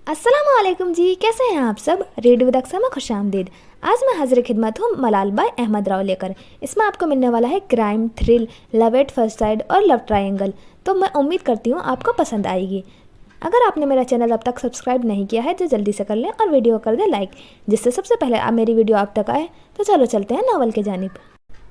अस्सलामुअलैकुम जी, कैसे हैं आप सब। रेडियो विद अक्सा में खुश आमदीद। आज मैं हाजिर खिदमत हूँ मलाल बाय अहमद राव लेकर। इसमें आपको मिलने वाला है crime, thrill, love at first side और लव ट्रायंगल। तो मैं उम्मीद करती हूँ आपको पसंद आएगी। अगर आपने मेरा चैनल अब तक सब्सक्राइब नहीं किया है तो जल्दी से कर लें और वीडियो कर दें लाइक, जिससे सबसे पहले आप मेरी वीडियो आप तक आए। तो चलो चलते हैं नावल के जानिब।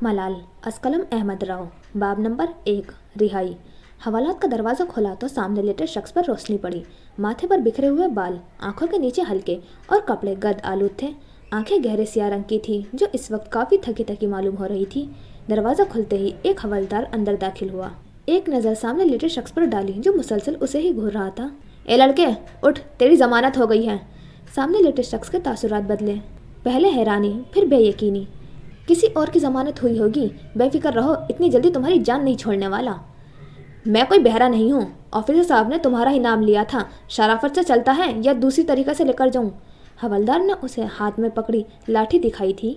मलाल असकलम अहमद राव, बाब नंबर 1, रिहाई। हवालात का दरवाज़ा खोला तो सामने लेटे शख्स पर रोशनी पड़ी। माथे पर बिखरे हुए बाल, आंखों के नीचे हल्के और कपड़े गद आलूद थे। आंखें गहरे सियाह रंग की थी जो इस वक्त काफ़ी थकी थकी मालूम हो रही थी। दरवाज़ा खुलते ही एक हवलदार अंदर दाखिल हुआ। एक नज़र सामने लेटे शख्स पर डाली जो मुसलसल उसे ही घूर रहा था। ए लड़के उठ, तेरी ज़मानत हो गई है। सामने लेटे शख्स के तासुरात बदले, पहले हैरानी फिर बेयकीनी। किसी और की ज़मानत हुई होगी, बेफिक्र रहो, इतनी जल्दी तुम्हारी जान नहीं छोड़ने वाला। मैं कोई बहरा नहीं हूँ, ऑफिसर साहब ने तुम्हारा ही नाम लिया था। शराफत से चलता है या दूसरी तरीके से लेकर जाऊँ। हवलदार ने उसे हाथ में पकड़ी लाठी दिखाई थी।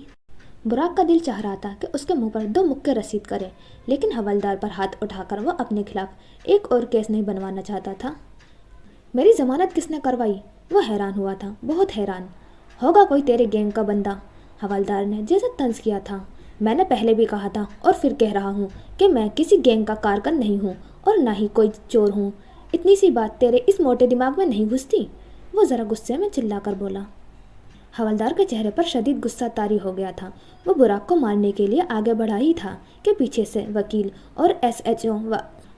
बुराक का दिल चाह रहा था कि उसके मुंह पर 2 मुक्के रसीद करे, लेकिन हवलदार पर हाथ उठाकर वो अपने खिलाफ एक और केस नहीं बनवाना चाहता था। मेरी जमानत किसने करवाई? वो हैरान हुआ था, बहुत हैरान। होगा कोई तेरे गैंग का बंदा। हवलदार ने जैसे तंज किया था। मैंने पहले भी कहा था और फिर कह रहा हूँ कि मैं किसी गैंग का कारकन नहीं हूँ और ना ही कोई चोर हूँ। इतनी सी बात तेरे इस मोटे दिमाग में नहीं घुसती? वो ज़रा गुस्से में चिल्लाकर बोला। हवलदार के चेहरे पर शदीद गुस्सा तारी हो गया था। वो बुराक को मारने के लिए आगे बढ़ा ही था कि पीछे से वकील और SHO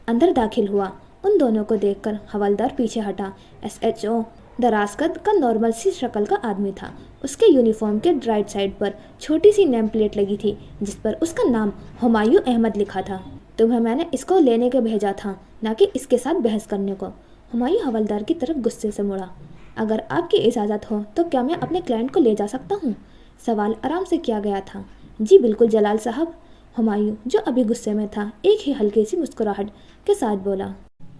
अंदर दाखिल हुआ। उन दोनों को देखकर हवलदार पीछे हटा। SHO दराज कद का नॉर्मल सी शक्ल का आदमी था। उसके यूनिफॉर्म के राइट साइड पर छोटी सी नेम प्लेट लगी थी जिस पर उसका नाम हुमायूं अहमद लिखा था। तुम्हें मैंने इसको लेने के भेजा था, ना कि इसके साथ बहस करने को। हुमायूं हवलदार की तरफ गुस्से से मुड़ा। अगर आपकी इजाज़त हो तो क्या मैं अपने क्लाइंट को ले जा सकता हूँ? सवाल आराम से किया गया था। जी बिल्कुल जलाल साहब। हुमायूं जो अभी गुस्से में था एक ही हल्की सी मुस्कुराहट के साथ बोला।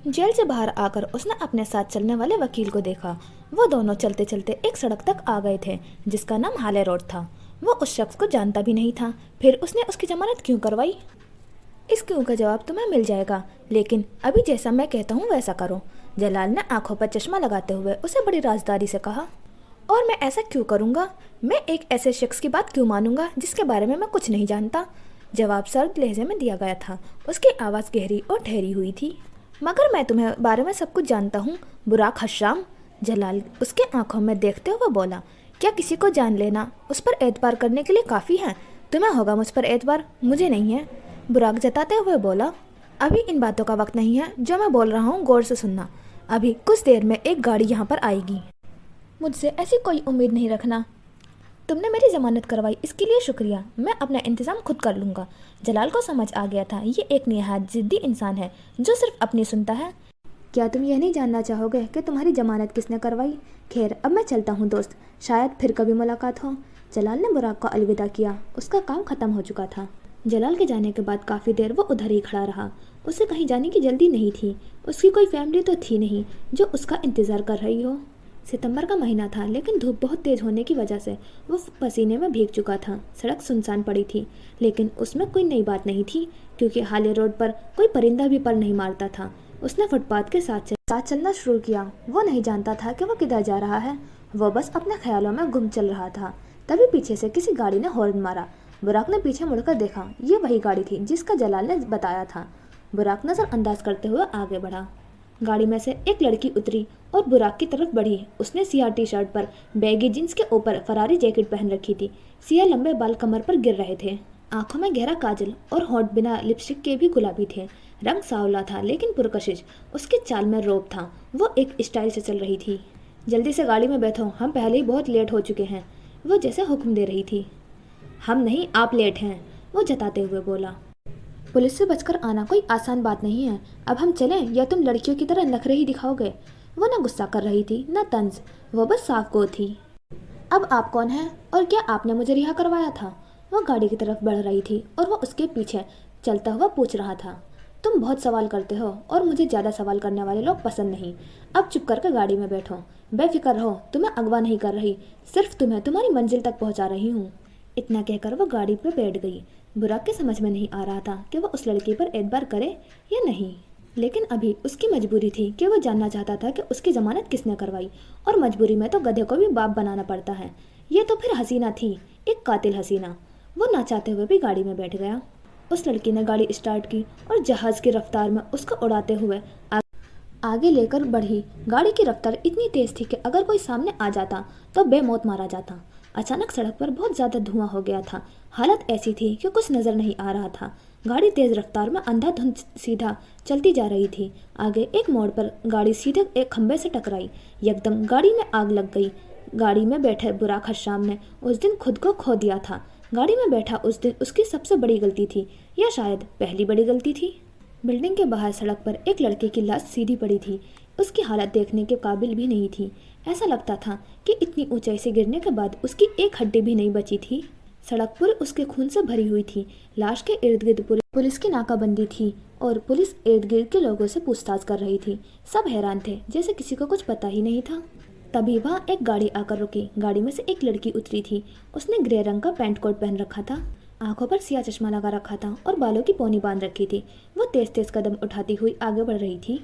जेल से बाहर आकर उसने अपने साथ चलने वाले वकील को देखा। वो दोनों चलते चलते एक सड़क तक आ गए थे जिसका नाम हाले रोड था। वो उस शख्स को जानता भी नहीं था, फिर उसने उसकी जमानत क्यों करवाई? इस क्यों का जवाब तुम्हें मिल जाएगा, लेकिन अभी जैसा मैं कहता हूँ वैसा करो। जलाल ने आंखों पर चश्मा लगाते हुए उसे बड़ी राजदारी से कहा। और मैं ऐसा क्यों करूँगा? मैं एक ऐसे शख्स की बात क्यों मानूंगा जिसके बारे में मैं कुछ नहीं जानता? जवाब सर्द लहजे में दिया गया था। उसकी आवाज़ गहरी और ठहरी हुई थी। मगर मैं तुम्हें बारे में सब कुछ जानता हूँ, बुराक हश्शाम। जलाल उसके आंखों में देखते हुए बोला। क्या किसी को जान लेना उस पर एतबार करने के लिए काफ़ी है? तुम्हें होगा मुझ पर एतबार, मुझे नहीं है। बुराक जताते हुए बोला। अभी इन बातों का वक्त नहीं है, जो मैं बोल रहा हूँ गौर से सुनना। अभी कुछ देर में एक गाड़ी यहाँ पर आएगी। मुझसे ऐसी कोई उम्मीद नहीं रखना। तुमने मेरी ज़मानत करवाई, इसके लिए शुक्रिया। मैं अपना इंतज़ाम खुद कर लूँगा। जलाल को समझ आ गया था ये एक निहायत ज़िद्दी इंसान है जो सिर्फ अपनी सुनता है। क्या तुम यह नहीं जानना चाहोगे कि तुम्हारी ज़मानत किसने करवाई? खैर अब मैं चलता हूँ दोस्त, शायद फिर कभी मुलाकात हो। जलाल ने बुराक को अलविदा किया। उसका काम ख़त्म हो चुका था। जलाल के जाने के बाद काफ़ी देर वो उधर ही खड़ा रहा। उसे कहीं जाने की जल्दी नहीं थी। उसकी कोई फैमिली तो थी नहीं जो उसका इंतज़ार कर रही हो। सितंबर का महीना था, लेकिन धूप बहुत तेज़ होने की वजह से वो पसीने में भीग चुका था। सड़क सुनसान पड़ी थी, लेकिन उसमें कोई नई बात नहीं थी क्योंकि हाले रोड पर कोई परिंदा भी पर नहीं मारता था। उसने फुटपाथ के साथ चलना शुरू किया। वो नहीं जानता था कि वो किधर जा रहा है। वो बस अपने ख्यालों में गुम चल रहा था। तभी पीछे से किसी गाड़ी ने हॉर्न मारा। बुराक ने पीछे मुड़कर देखा। ये वही गाड़ी थी जिसका जलाल ने बताया था। बुराक नज़रअंदाज करते हुए आगे बढ़ा। गाड़ी में से एक लड़की उतरी और बुराक की तरफ बढ़ी। उसने सियाह टी-शर्ट पर बैगी जींस के ऊपर फरारी जैकेट पहन रखी थी। सियाह लंबे बाल कमर पर गिर रहे थे। आंखों में गहरा काजल और होंठ बिना लिपस्टिक के भी गुलाबी थे। रंग सांवला था लेकिन पुरकशिश। उसके चाल में रौब था। वो एक स्टाइल से चल रही थी। जल्दी से गाड़ी में बैठो, हम पहले ही बहुत लेट हो चुके हैं, वो जैसे हुक्म दे रही थी। हम नहीं, आप लेट हैं, वो जताते हुए बोला। पुलिस से बचकर आना कोई आसान बात नहीं है। अब हम चलें या तुम लड़कियों की तरह नखरे ही दिखाओगे? वो न गुस्सा कर रही थी न तंज, वो बस साफ गो थी। अब आप कौन हैं और क्या आपने मुझे रिहा करवाया था? वो गाड़ी की तरफ बढ़ रही थी और वो उसके पीछे चलता हुआ पूछ रहा था। तुम बहुत सवाल करते हो और मुझे ज़्यादा सवाल करने वाले लोग पसंद नहीं। अब चुप करके गाड़ी में बैठो, बेफिक्र रहो, तुम्हें अगवा नहीं कर रही, सिर्फ तुम्हें तुम्हारी मंजिल तक पहुँचा रही हूँ। इतना कहकर वो गाड़ी पर बैठ गई। बुराक के समझ में नहीं आ रहा था कि वो उस लड़की पर एतबार करे या नहीं। लेकिन अभी उसकी मजबूरी थी कि वो जानना चाहता था कि उसकी ज़मानत किसने करवाई, और मजबूरी में तो गधे को भी बाप बनाना पड़ता है। ये तो फिर हसीना थी, एक कातिल हसीना। वो ना चाहते हुए भी गाड़ी में बैठ गया। उस लड़की ने गाड़ी स्टार्ट की और जहाज़ की रफ्तार में उसको उड़ाते हुए आगे लेकर बढ़ी। गाड़ी की रफ्तार इतनी तेज थी कि अगर कोई सामने आ जाता तो बेमौत मारा जाता। अचानक सड़क पर बहुत ज़्यादा धुआं हो गया था। हालत ऐसी थी कि कुछ नज़र नहीं आ रहा था। गाड़ी तेज़ रफ्तार में अंधाधुंध सीधा चलती जा रही थी। आगे एक मोड़ पर गाड़ी सीधे एक खंभे से टकराई। एकदम गाड़ी में आग लग गई। गाड़ी में बैठे बुराक हश्याम ने उस दिन खुद को खो दिया था। गाड़ी में बैठा उस दिन उसकी सबसे बड़ी गलती थी, या शायद पहली बड़ी गलती थी। बिल्डिंग के बाहर सड़क पर एक लड़के की लाश सीधी पड़ी थी। उसकी हालत देखने के काबिल भी नहीं थी। ऐसा लगता था कि इतनी ऊंचाई से गिरने के बाद उसकी एक हड्डी भी नहीं बची थी। सड़क पूरी उसके खून से भरी हुई थी। लाश के इर्द गिर्द पुलिस की नाकाबंदी थी और पुलिस इर्द गिर्द के लोगों से पूछताछ कर रही थी। सब हैरान थे, जैसे किसी को कुछ पता ही नहीं था। तभी वहाँ एक गाड़ी आकर रुकी। गाड़ी में से एक लड़की उतरी थी। उसने ग्रे रंग का पैंट कोट पहन रखा था, आंखों पर सिया चश्मा लगा रखा था और बालों की पोनी बांध रखी थी। वो तेज तेज कदम उठाती हुई आगे बढ़ रही थी।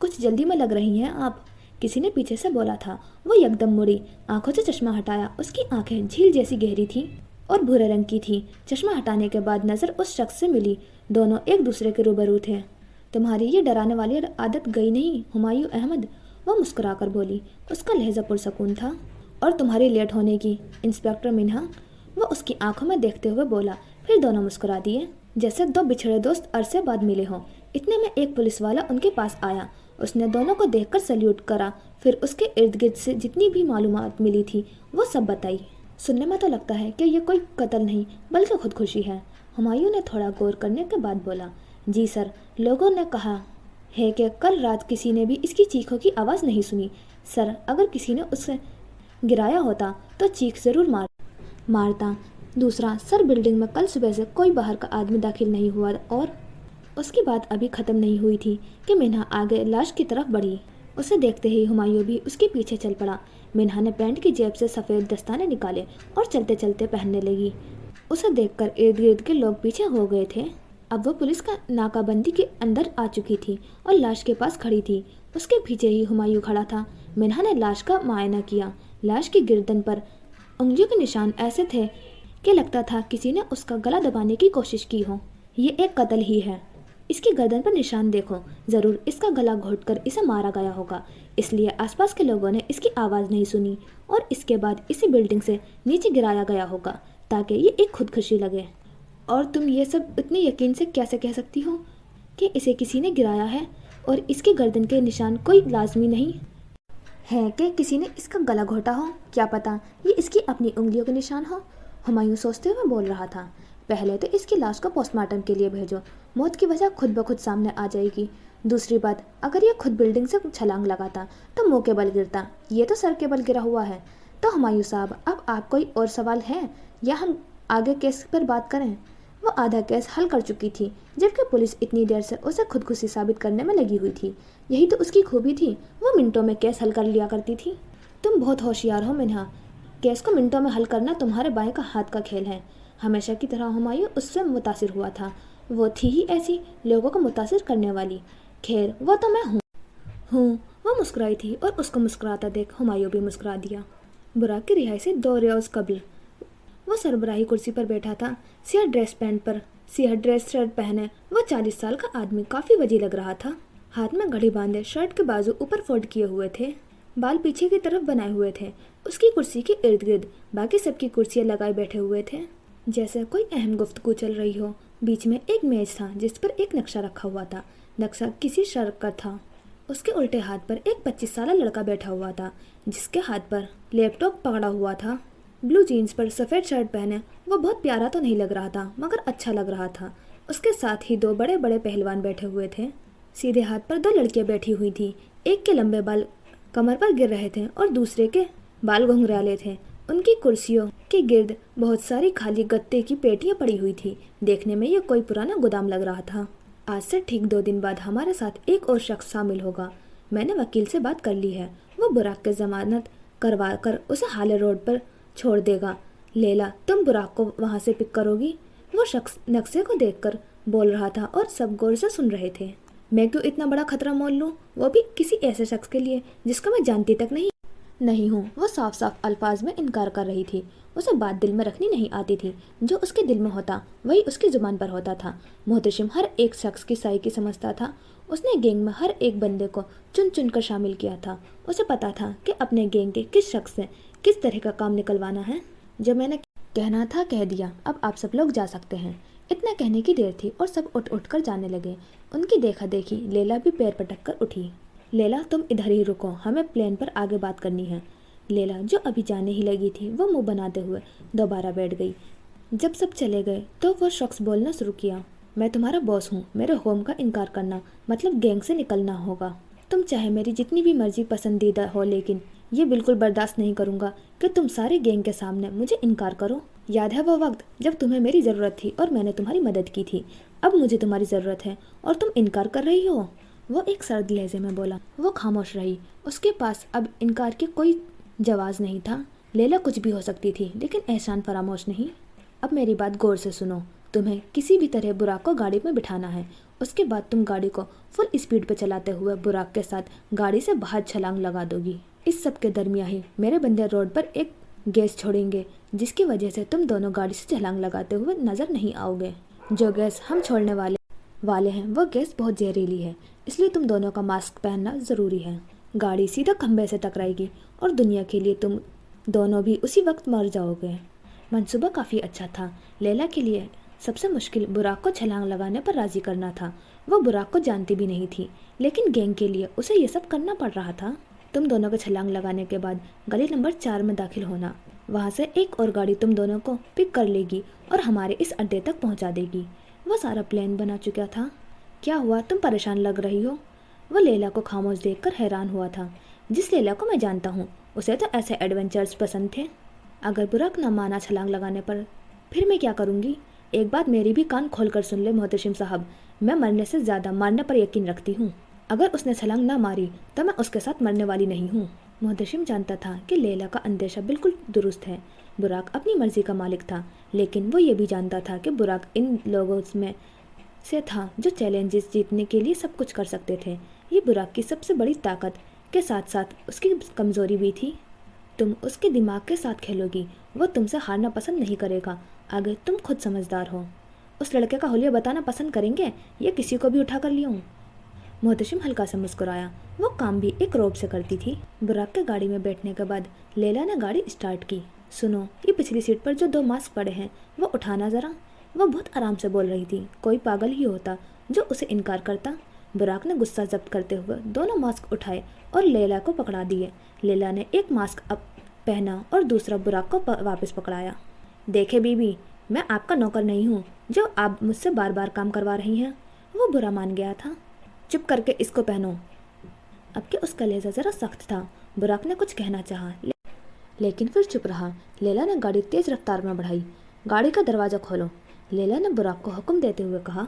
कुछ जल्दी में लग रही हैं आप, किसी ने पीछे से बोला था। वो एकदम मुड़ी, आंखों से चश्मा हटाया। उसकी आंखें झील जैसी गहरी थी और भूरे रंग की थी। चश्मा हटाने के बाद नजर उस शख्स से मिली। दोनों एक दूसरे के रूबरू थे। तुम्हारी ये डराने वाली आदत गई नहीं हुमायूं अहमद, वो मुस्कुराकर बोली। उसका लहजा पुरसकून था। और तुम्हारी लेट होने की, इंस्पेक्टर मिन्हा, वो उसकी आंखों में देखते हुए बोला। फिर दोनों मुस्कुरा दिए, जैसे दो बिछड़े दोस्त अरसे बाद मिले हों। इतने में एक पुलिस वाला उनके पास आया। उसने दोनों को देखकर सल्यूट करा। फिर उसके इर्द गिर्द से जितनी भी मालूमात मिली थी वो सब बताई। सुनने में तो लगता है कि ये कोई कत्ल नहीं बल्कि खुदकुशी है। हुमायूं ने थोड़ा गौर करने के बाद बोला, जी सर, लोगों ने कहा है कि कल रात किसी ने भी इसकी चीखों की आवाज़ नहीं सुनी। सर, अगर किसी ने उसे गिराया होता तो चीख ज़रूर मारता। दूसरा, सर, बिल्डिंग में कल सुबह से कोई बाहर का आदमी दाखिल नहीं हुआ। और उसकी बात अभी ख़त्म नहीं हुई थी कि मिन्हा आगे लाश की तरफ बढ़ी। उसे देखते ही हुमायूं भी उसके पीछे चल पड़ा। मिन्हा ने पैंट की जेब से सफ़ेद दस्ताने निकाले और चलते चलते पहनने लगी। उसे देखकर इर्द गिर्द के लोग पीछे हो गए थे। अब वो पुलिस का नाकाबंदी के अंदर आ चुकी थी और लाश के पास खड़ी थी। उसके पीछे ही हुमायूं खड़ा था। मिन्हा ने लाश का मुआयना किया। लाश की गर्दन पर उंगलियों के निशान ऐसे थे कि लगता था किसी ने उसका गला दबाने की कोशिश की हो। ये एक कत्ल ही है। इसकी गर्दन पर निशान देखो, ज़रूर इसका गला घोंटकर इसे मारा गया होगा। इसलिए आसपास के लोगों ने इसकी आवाज़ नहीं सुनी और इसके बाद इसी बिल्डिंग से नीचे गिराया गया होगा ताकि ये एक खुदकुशी लगे। और तुम ये सब इतने यकीन से कैसे कह सकती हो कि इसे किसी ने गिराया है और इसकी गर्दन के निशान कोई लाजमी नहीं है कि किसी ने इसका गला घोटा हो? क्या पता ये इसकी अपनी उंगलियों के निशान हो। हुमायूं सोचते हुए बोल रहा था, पहले तो इसकी लाश को पोस्टमार्टम के लिए भेजो, मौत की वजह खुद ब खुद सामने आ जाएगी। दूसरी बात, अगर ये खुद बिल्डिंग से छलांग लगाता तो मुंह के बल गिरता, ये तो सर के बल गिरा हुआ है। तो हुमायूं साहब, अब आप कोई और सवाल है या हम आगे केस पर बात करें? वो आधा केस हल कर चुकी थी, जबकि पुलिस इतनी देर से उसे खुदकुशी साबित करने में लगी हुई थी। यही तो उसकी खूबी थी, वो मिनटों में केस हल कर लिया करती थी। तुम बहुत होशियार हो मिन्हा, केस को मिनटों में हल करना तुम्हारे बाएं का हाथ का खेल है। हमेशा की तरह हुमायूं उससे मुतासिर हुआ था। वो थी ही ऐसी, लोगों को मुतासिर करने वाली। खैर, वो तो मैं हूँ। वो मुस्कुराई थी और उसको मुस्कुराता देख हुमायूं भी मुस्कुरा दिया। बुराक की रिहाई से 2 रोज़ कबल वो सरबराही कुर्सी पर बैठा था, सियाह ड्रेस शर्ट पहने। वो 40 साल का आदमी काफ़ी वजी लग रहा था। हाथ में घड़ी बांधे, शर्ट के बाजू ऊपर फोल्ड किए हुए थे, बाल पीछे की तरफ बनाए हुए थे। उसकी कुर्सी के इर्द गिर्द बाकी सबकी कुर्सियां लगाए बैठे हुए थे, जैसे कोई अहम गुफ्तगू चल रही हो। बीच में एक मेज था जिस पर एक नक्शा रखा हुआ था। नक्शा किसी सड़क का था। उसके उल्टे हाथ पर एक 25 साल लड़का बैठा हुआ था, जिसके हाथ पर लैपटॉप पकड़ा हुआ था। ब्लू जीन्स पर सफ़ेद शर्ट पहने वो बहुत प्यारा तो नहीं लग रहा था, मगर अच्छा लग रहा था। उसके साथ ही 2 बड़े बड़े पहलवान बैठे हुए थे। सीधे हाथ पर 2 लड़कियां बैठी हुई थी। एक के लंबे बाल कमर पर गिर रहे थे और दूसरे के बाल घुंघराले थे। उनकी कुर्सियों के गिर्द बहुत सारी खाली गत्ते की पेटियां पड़ी हुई थी। देखने में ये कोई पुराना गोदाम लग रहा था। आज से ठीक 2 दिन बाद हमारे साथ एक और शख्स शामिल होगा। मैंने वकील से बात कर ली है, वो बुराक की जमानत करवा कर उसे हाले रोड पर छोड़ देगा। लेला, तुम बुराक को वहाँ से पिक करोगी? वो शख्स नक्शे को देखकर बोल रहा था और सब गौर से सुन रहे थे। मैं क्यों इतना बड़ा खतरा मोल लूँ, वो भी किसी ऐसे शख्स के लिए जिसको मैं जानती तक नहीं हूँ। वो साफ साफ अल्फाज में इनकार कर रही थी। उसे बात दिल में रखनी नहीं आती थी। जो उसके दिल में होता वही उसकी जुबान पर होता था। मोहतशिम हर एक शख्स की साइकी समझता था। उसने गैंग में हर एक बंदे को चुन चुन कर शामिल किया था। उसे पता था कि अपने गैंग के किस शख्स से किस तरह का काम निकलवाना है। जब मैंने कहना था कह दिया, अब आप सब लोग जा सकते हैं। इतना कहने की देर थी और सब उठ उठ कर जाने लगे। उनकी देखा देखी लैला भी पैर पटक कर उठी। लैला, तुम इधर ही रुको, हमें प्लेन पर आगे बात करनी है। लैला, जो अभी जाने ही लगी थी, वो मुंह बनाते हुए दोबारा बैठ गई। जब सब चले गए तो वो शख्स बोलना शुरू किया, मैं तुम्हारा बॉस हूँ। मेरे होम का इनकार करना मतलब गैंग से निकलना होगा। तुम चाहे मेरी जितनी भी मर्जी पसंदीदा हो, लेकिन ये बिल्कुल बर्दाश्त नहीं करूँगा कि तुम सारे गैंग के सामने मुझे इनकार करो। याद है वो वक्त जब तुम्हें मेरी ज़रूरत थी और मैंने तुम्हारी मदद की थी? अब मुझे तुम्हारी ज़रूरत है और तुम इनकार कर रही हो। वो एक सर्द लहजे में बोला। वो खामोश रही। उसके पास अब इनकार की कोई जवाब नहीं था। लैला कुछ भी हो सकती थी, लेकिन एहसान फरामोश नहीं। अब मेरी बात गौर से सुनो। तुम्हें किसी भी तरह बुराक को गाड़ी में बिठाना है। उसके बाद तुम गाड़ी को फुल स्पीड पर चलाते हुए बुराक के साथ गाड़ी से बाहर छलांग लगा दोगी। इस सब के दरमियान ही मेरे बंदे रोड पर एक गैस छोड़ेंगे, जिसकी वजह से तुम दोनों गाड़ी से छलांग लगाते हुए नजर नहीं आओगे। जो गैस हम छोड़ने वाले हैं वो गैस बहुत जहरीली है, इसलिए तुम दोनों का मास्क पहनना ज़रूरी है। गाड़ी सीधा खंबे से टकराएगी और दुनिया के लिए तुम दोनों भी उसी वक्त मर जाओगे। मंसूबा काफ़ी अच्छा था। लैला के लिए सबसे मुश्किल बुराक को छलांग लगाने पर राज़ी करना था। वो बुराक को जानती भी नहीं थी, लेकिन गैंग के लिए उसे ये सब करना पड़ रहा था। तुम दोनों को छलांग लगाने के बाद गली नंबर 4 में दाखिल होना। वहाँ से एक और गाड़ी तुम दोनों को पिक कर लेगी और हमारे इस अड्डे तक पहुँचा देगी। वो सारा प्लान बना चुका था। क्या हुआ, तुम परेशान लग रही हो? वो लैला को खामोश देखकर हैरान हुआ था। जिस लैला को मैं जानता हूँ, उसे तो ऐसे एडवेंचर्स पसंद थे। अगर बुराक न माना छलांग लगाने पर, फिर मैं क्या करूँगी? एक बात मेरी भी कान खोल कर सुन ले मोहतशिम साहब, मैं मरने से ज़्यादा मारने पर यकीन रखती हूँ। अगर उसने छलांग ना मारी तो मैं उसके साथ मरने वाली नहीं हूँ। मोहतशिम जानता था कि लैला का अंदेशा बिल्कुल दुरुस्त है। बुराक अपनी मर्जी का मालिक था, लेकिन वो ये भी जानता था कि बुराक इन लोगों में से था जो चैलेंजेस जीतने के लिए सब कुछ कर सकते थे। ये बुराक की सबसे बड़ी ताकत के साथ साथ उसकी कमज़ोरी भी थी। तुम उसके दिमाग के साथ खेलोगी, वो तुमसे हारना पसंद नहीं करेगा। अगर तुम खुद समझदार हो। उस लड़के का हुलिया बताना पसंद करेंगे या किसी को भी उठा कर लियाऊं? मोहतशिम हल्का सा मुस्कुराया। वो काम भी एक रौब से करती थी। बुराक के गाड़ी में बैठने के बाद लैला ने गाड़ी स्टार्ट की। सुनो, ये पिछली सीट पर जो 2 मास्क पड़े हैं वो उठाना ज़रा। वो बहुत आराम से बोल रही थी। कोई पागल ही होता जो उसे इनकार करता। बुराक ने गुस्सा जब्त करते हुए दोनों मास्क उठाए और लैला को पकड़ा दिए। लैला ने एक मास्क अब पहना और दूसरा बुराक को वापस पकड़ाया। देखे बीबी, मैं आपका नौकर नहीं हूँ जो आप मुझसे बार बार काम करवा रही हैं। वो बुरा मान गया था। चुप करके इसको पहनो। अब कि उसका लहजा ज़रा सख्त था। बुराक ने कुछ कहना चाहा, लेकिन फिर चुप रहा। लैला ने गाड़ी तेज़ रफ्तार में बढ़ाई। गाड़ी का दरवाज़ा खोलो, लैला ने बुराक को हुक्म देते हुए कहा।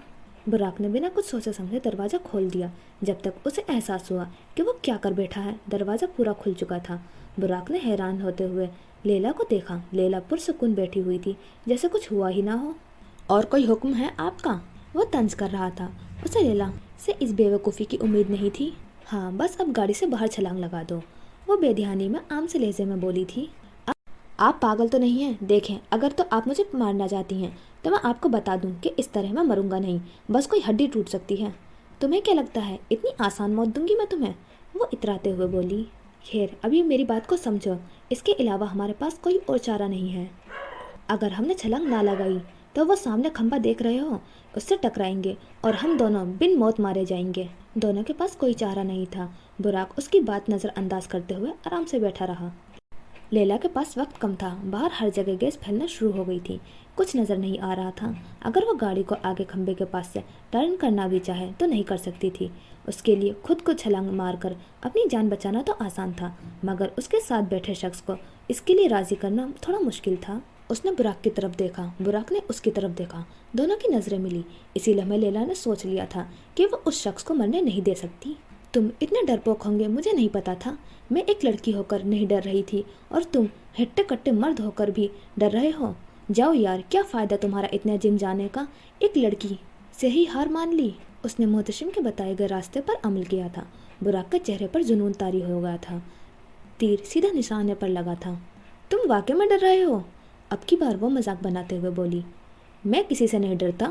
बुराक ने बिना कुछ सोचे समझे दरवाज़ा खोल दिया। जब तक उसे एहसास हुआ कि वो क्या कर बैठा है, दरवाज़ा पूरा खुल चुका था। बुराक ने हैरान होते हुए लैला को देखा। लैला पुरसुकून बैठी हुई थी, जैसे कुछ हुआ ही ना हो। और कोई हुक्म है आपका? वो तंज कर रहा था। उसे लैला से इस बेवकूफ़ी की उम्मीद नहीं थी। हाँ, बस अब गाड़ी से बाहर छलांग लगा दो, वो बेध्यानी में आम से लहजे में बोली थी। आप पागल तो नहीं हैं? देखें, अगर तो आप मुझे मारना चाहती हैं तो मैं आपको बता दूं कि इस तरह मैं मरूंगा नहीं, बस कोई हड्डी टूट सकती है। तुम्हें क्या लगता है इतनी आसान मौत दूंगी मैं तुम्हें? वो इतराते हुए बोली। खैर, अभी मेरी बात को समझो, इसके अलावा हमारे पास कोई और चारा नहीं है। अगर हमने छलांग ना लगाई तो वो सामने खंबा देख रहे हो, उससे टकराएंगे और हम दोनों बिन मौत मारे जाएंगे। दोनों के पास कोई चारा नहीं था। बुराक उसकी बात नज़रअंदाज करते हुए आराम से बैठा रहा। लैला के पास वक्त कम था। बाहर हर जगह गैस फैलना शुरू हो गई थी। कुछ नज़र नहीं आ रहा था। अगर वो गाड़ी को आगे खंबे के पास से टर्न करना भी चाहे तो नहीं कर सकती थी। उसके लिए खुद को छलांग मारकर अपनी जान बचाना तो आसान था, मगर उसके साथ बैठे शख्स को इसके लिए राज़ी करना थोड़ा मुश्किल था। उसने बुराक की तरफ देखा, बुराक ने उसकी तरफ देखा। दोनों की नज़रें मिली। इसी लम्हे लैला ने सोच लिया था कि वो उस शख्स को मरने नहीं दे सकती। तुम इतने डरपोक होंगे मुझे नहीं पता था। मैं एक लड़की होकर नहीं डर रही थी और तुम हट्टे कट्टे मर्द होकर भी डर रहे हो। जाओ यार, क्या फ़ायदा तुम्हारा इतने जिम जाने का? एक लड़की से ही हार मान ली। اس نے محتشم کے بتائے گئے راستے پر عمل کیا تھا۔ براق کے چہرے پر جنون طاری ہو گیا تھا، تیر سیدھا نشانے پر لگا تھا۔ تم واقعی میں ڈر رہے ہو؟ اب کی بار وہ مذاق بناتے ہوئے بولی۔ میں کسی سے نہیں ڈرتا۔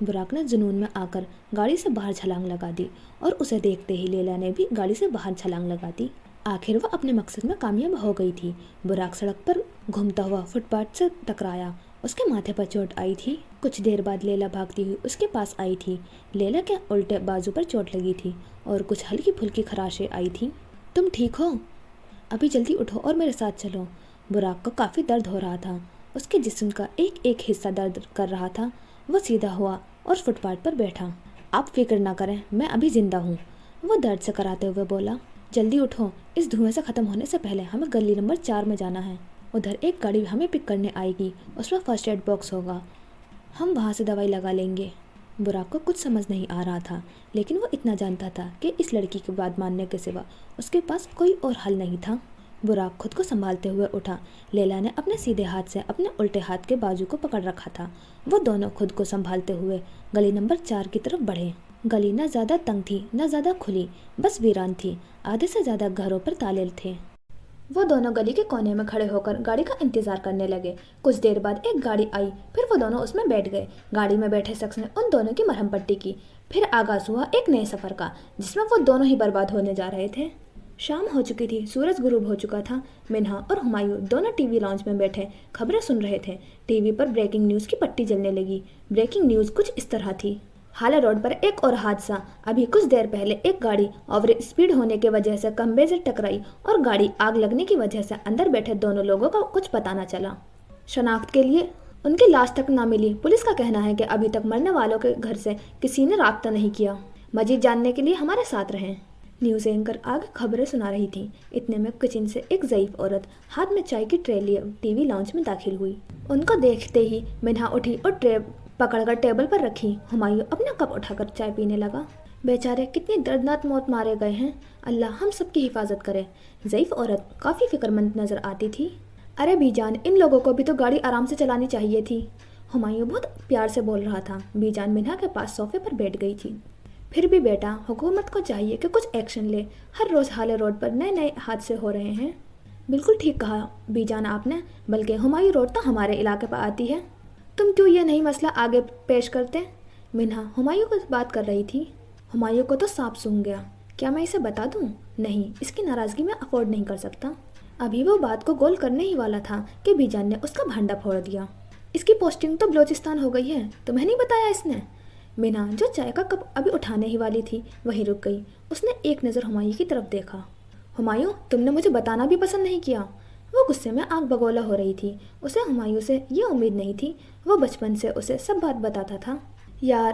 براق نے جنون میں آ کر گاڑی سے باہر چھلانگ لگا دی اور اسے دیکھتے ہی لیلا نے بھی گاڑی سے باہر چھلانگ لگا دی۔ آخر وہ اپنے مقصد میں کامیاب ہو گئی تھی۔ براق سڑک پر گھومتا ہوا فٹ پاتھ سے ٹکرایا، اس کے ماتھے پر چوٹ آئی تھی۔ کچھ دیر بعد لیلا بھاگتی ہوئی اس کے پاس آئی تھی۔ لیلا کے الٹے بازو پر چوٹ لگی تھی اور کچھ ہلکی پھلکی خراشیں آئی تھیں۔ تم ٹھیک ہو؟ ابھی جلدی اٹھو اور میرے ساتھ چلو۔ براق کو کافی درد ہو رہا تھا، اس کے جسم کا ایک ایک حصہ درد کر رہا تھا۔ وہ سیدھا ہوا اور فٹ پاتھ پر بیٹھا۔ آپ فکر نہ کریں، میں ابھی زندہ ہوں، وہ درد سے کراتے ہوئے بولا۔ جلدی اٹھو، اس دھوئیں سے ختم ہونے سے پہلے ہمیں گلی نمبر 4 میں جانا ہے۔ ادھر ایک گاڑی ہمیں پک کرنے آئے گی، اس میں فرسٹ ایڈ باکس ہوگا، ہم وہاں سے دوائی لگا لیں گے۔ براق کو کچھ سمجھ نہیں آ رہا تھا، لیکن وہ اتنا جانتا تھا کہ اس لڑکی کی بات ماننے کے سوا اس کے پاس کوئی اور حل نہیں تھا۔ براق خود کو سنبھالتے ہوئے اٹھا۔ لیلا نے اپنے سیدھے ہاتھ سے اپنے الٹے ہاتھ کے بازو کو پکڑ رکھا تھا۔ وہ دونوں خود کو سنبھالتے ہوئے گلی نمبر 4 کی طرف بڑھے۔ گلی نہ زیادہ تنگ تھی نہ زیادہ کھلی، بس ویران تھی۔ آدھے سے زیادہ گھروں پر تالے تھے۔ وہ دونوں گلی کے کونے میں کھڑے ہو کر گاڑی کا انتظار کرنے لگے۔ کچھ دیر بعد ایک گاڑی آئی، پھر وہ دونوں اس میں بیٹھ گئے۔ گاڑی میں بیٹھے شخص نے ان دونوں کی مرہم پٹی کی۔ پھر آغاز ہوا ایک نئے سفر کا، جس میں وہ دونوں ہی برباد ہونے جا رہے تھے۔ شام ہو چکی تھی، سورج غروب ہو چکا تھا۔ منہا اور ہمایوں دونوں ٹی وی لاؤنج میں بیٹھے خبریں سن رہے تھے۔ ٹی وی پر بریکنگ نیوز کی پٹی جلنے لگی۔ بریکنگ نیوز کچھ اس طرح تھی: ہالے روڈ پر ایک اور حادثہ، ابھی کچھ دیر پہلے ایک گاڑی اوور اسپیڈ ہونے کی وجہ سے کھمبے سے ٹکرائی اور گاڑی آگ لگنے کی وجہ سے اندر بیٹھے دونوں لوگوں کا کچھ پتہ نہ چلا۔ شناخت کے لیے ان کی لاش تک نہ ملی۔ پولیس کا کہنا ہے کہ ابھی تک مرنے والوں کے گھر سے کسی نے رابطہ نہیں کیا۔ مزید جاننے کے لیے ہمارے ساتھ رہیں۔ نیوز اینکر آگے خبریں سنا رہی تھی۔ اتنے میں کچن سے ایک ضعیف عورت ہاتھ میں چائے کی ٹرے لیے ٹی وی لاؤنج میں داخل ہوئی۔ ان کو دیکھتے ہی منہا اٹھی اور ٹرے پکڑ کر ٹیبل پر رکھی۔ ہمایوں اپنا کپ اٹھا کر چائے پینے لگا۔ بیچارے کتنی دردناک موت مارے گئے ہیں، اللہ ہم سب کی حفاظت کرے۔ ضعیف عورت کافی فکر مند نظر آتی تھی۔ ارے بی جان، ان لوگوں کو بھی تو گاڑی آرام سے چلانی چاہیے تھی، ہمایوں بہت پیار سے بول رہا تھا۔ بی جان منہا کے پاس صوفے پر بیٹھ گئی تھی۔ پھر بھی بیٹا، حکومت کو چاہیے کہ کچھ ایکشن لے، ہر روز ہالے روڈ پر نئے نئے حادثے ہو رہے ہیں۔ بالکل ٹھیک کہا بی جان آپ نے، بلکہ ہمایوں روڈ تو ہمارے علاقے پر آتی ہے، تم کیوں یہ نئی مسئلہ آگے پیش کرتے؟ منہا ہمایوں کو بات کر رہی تھی۔ ہمایوں کو تو سانپ سونگھ گیا، کیا میں اسے بتا دوں؟ نہیں، اس کی ناراضگی میں افورڈ نہیں کر سکتا۔ ابھی وہ بات کو گول کرنے ہی والا تھا کہ بی جان نے اس کا بھانڈا پھوڑ دیا۔ اس کی پوسٹنگ تو بلوچستان ہو گئی ہے، تمہیں نہیں بتایا اس نے؟ منہا جو چائے کا کپ ابھی اٹھانے ہی والی تھی وہیں رک گئی۔ اس نے ایک نظر ہمایوں کی طرف دیکھا۔ ہمایوں، تم نے مجھے بتانا بھی پسند نہیں کیا۔ وہ غصے میں آگ بگولا ہو رہی تھی۔ اسے ہمایوں سے یہ امید نہیں تھی، وہ بچپن سے اسے سب بات بتاتا تھا۔ یار،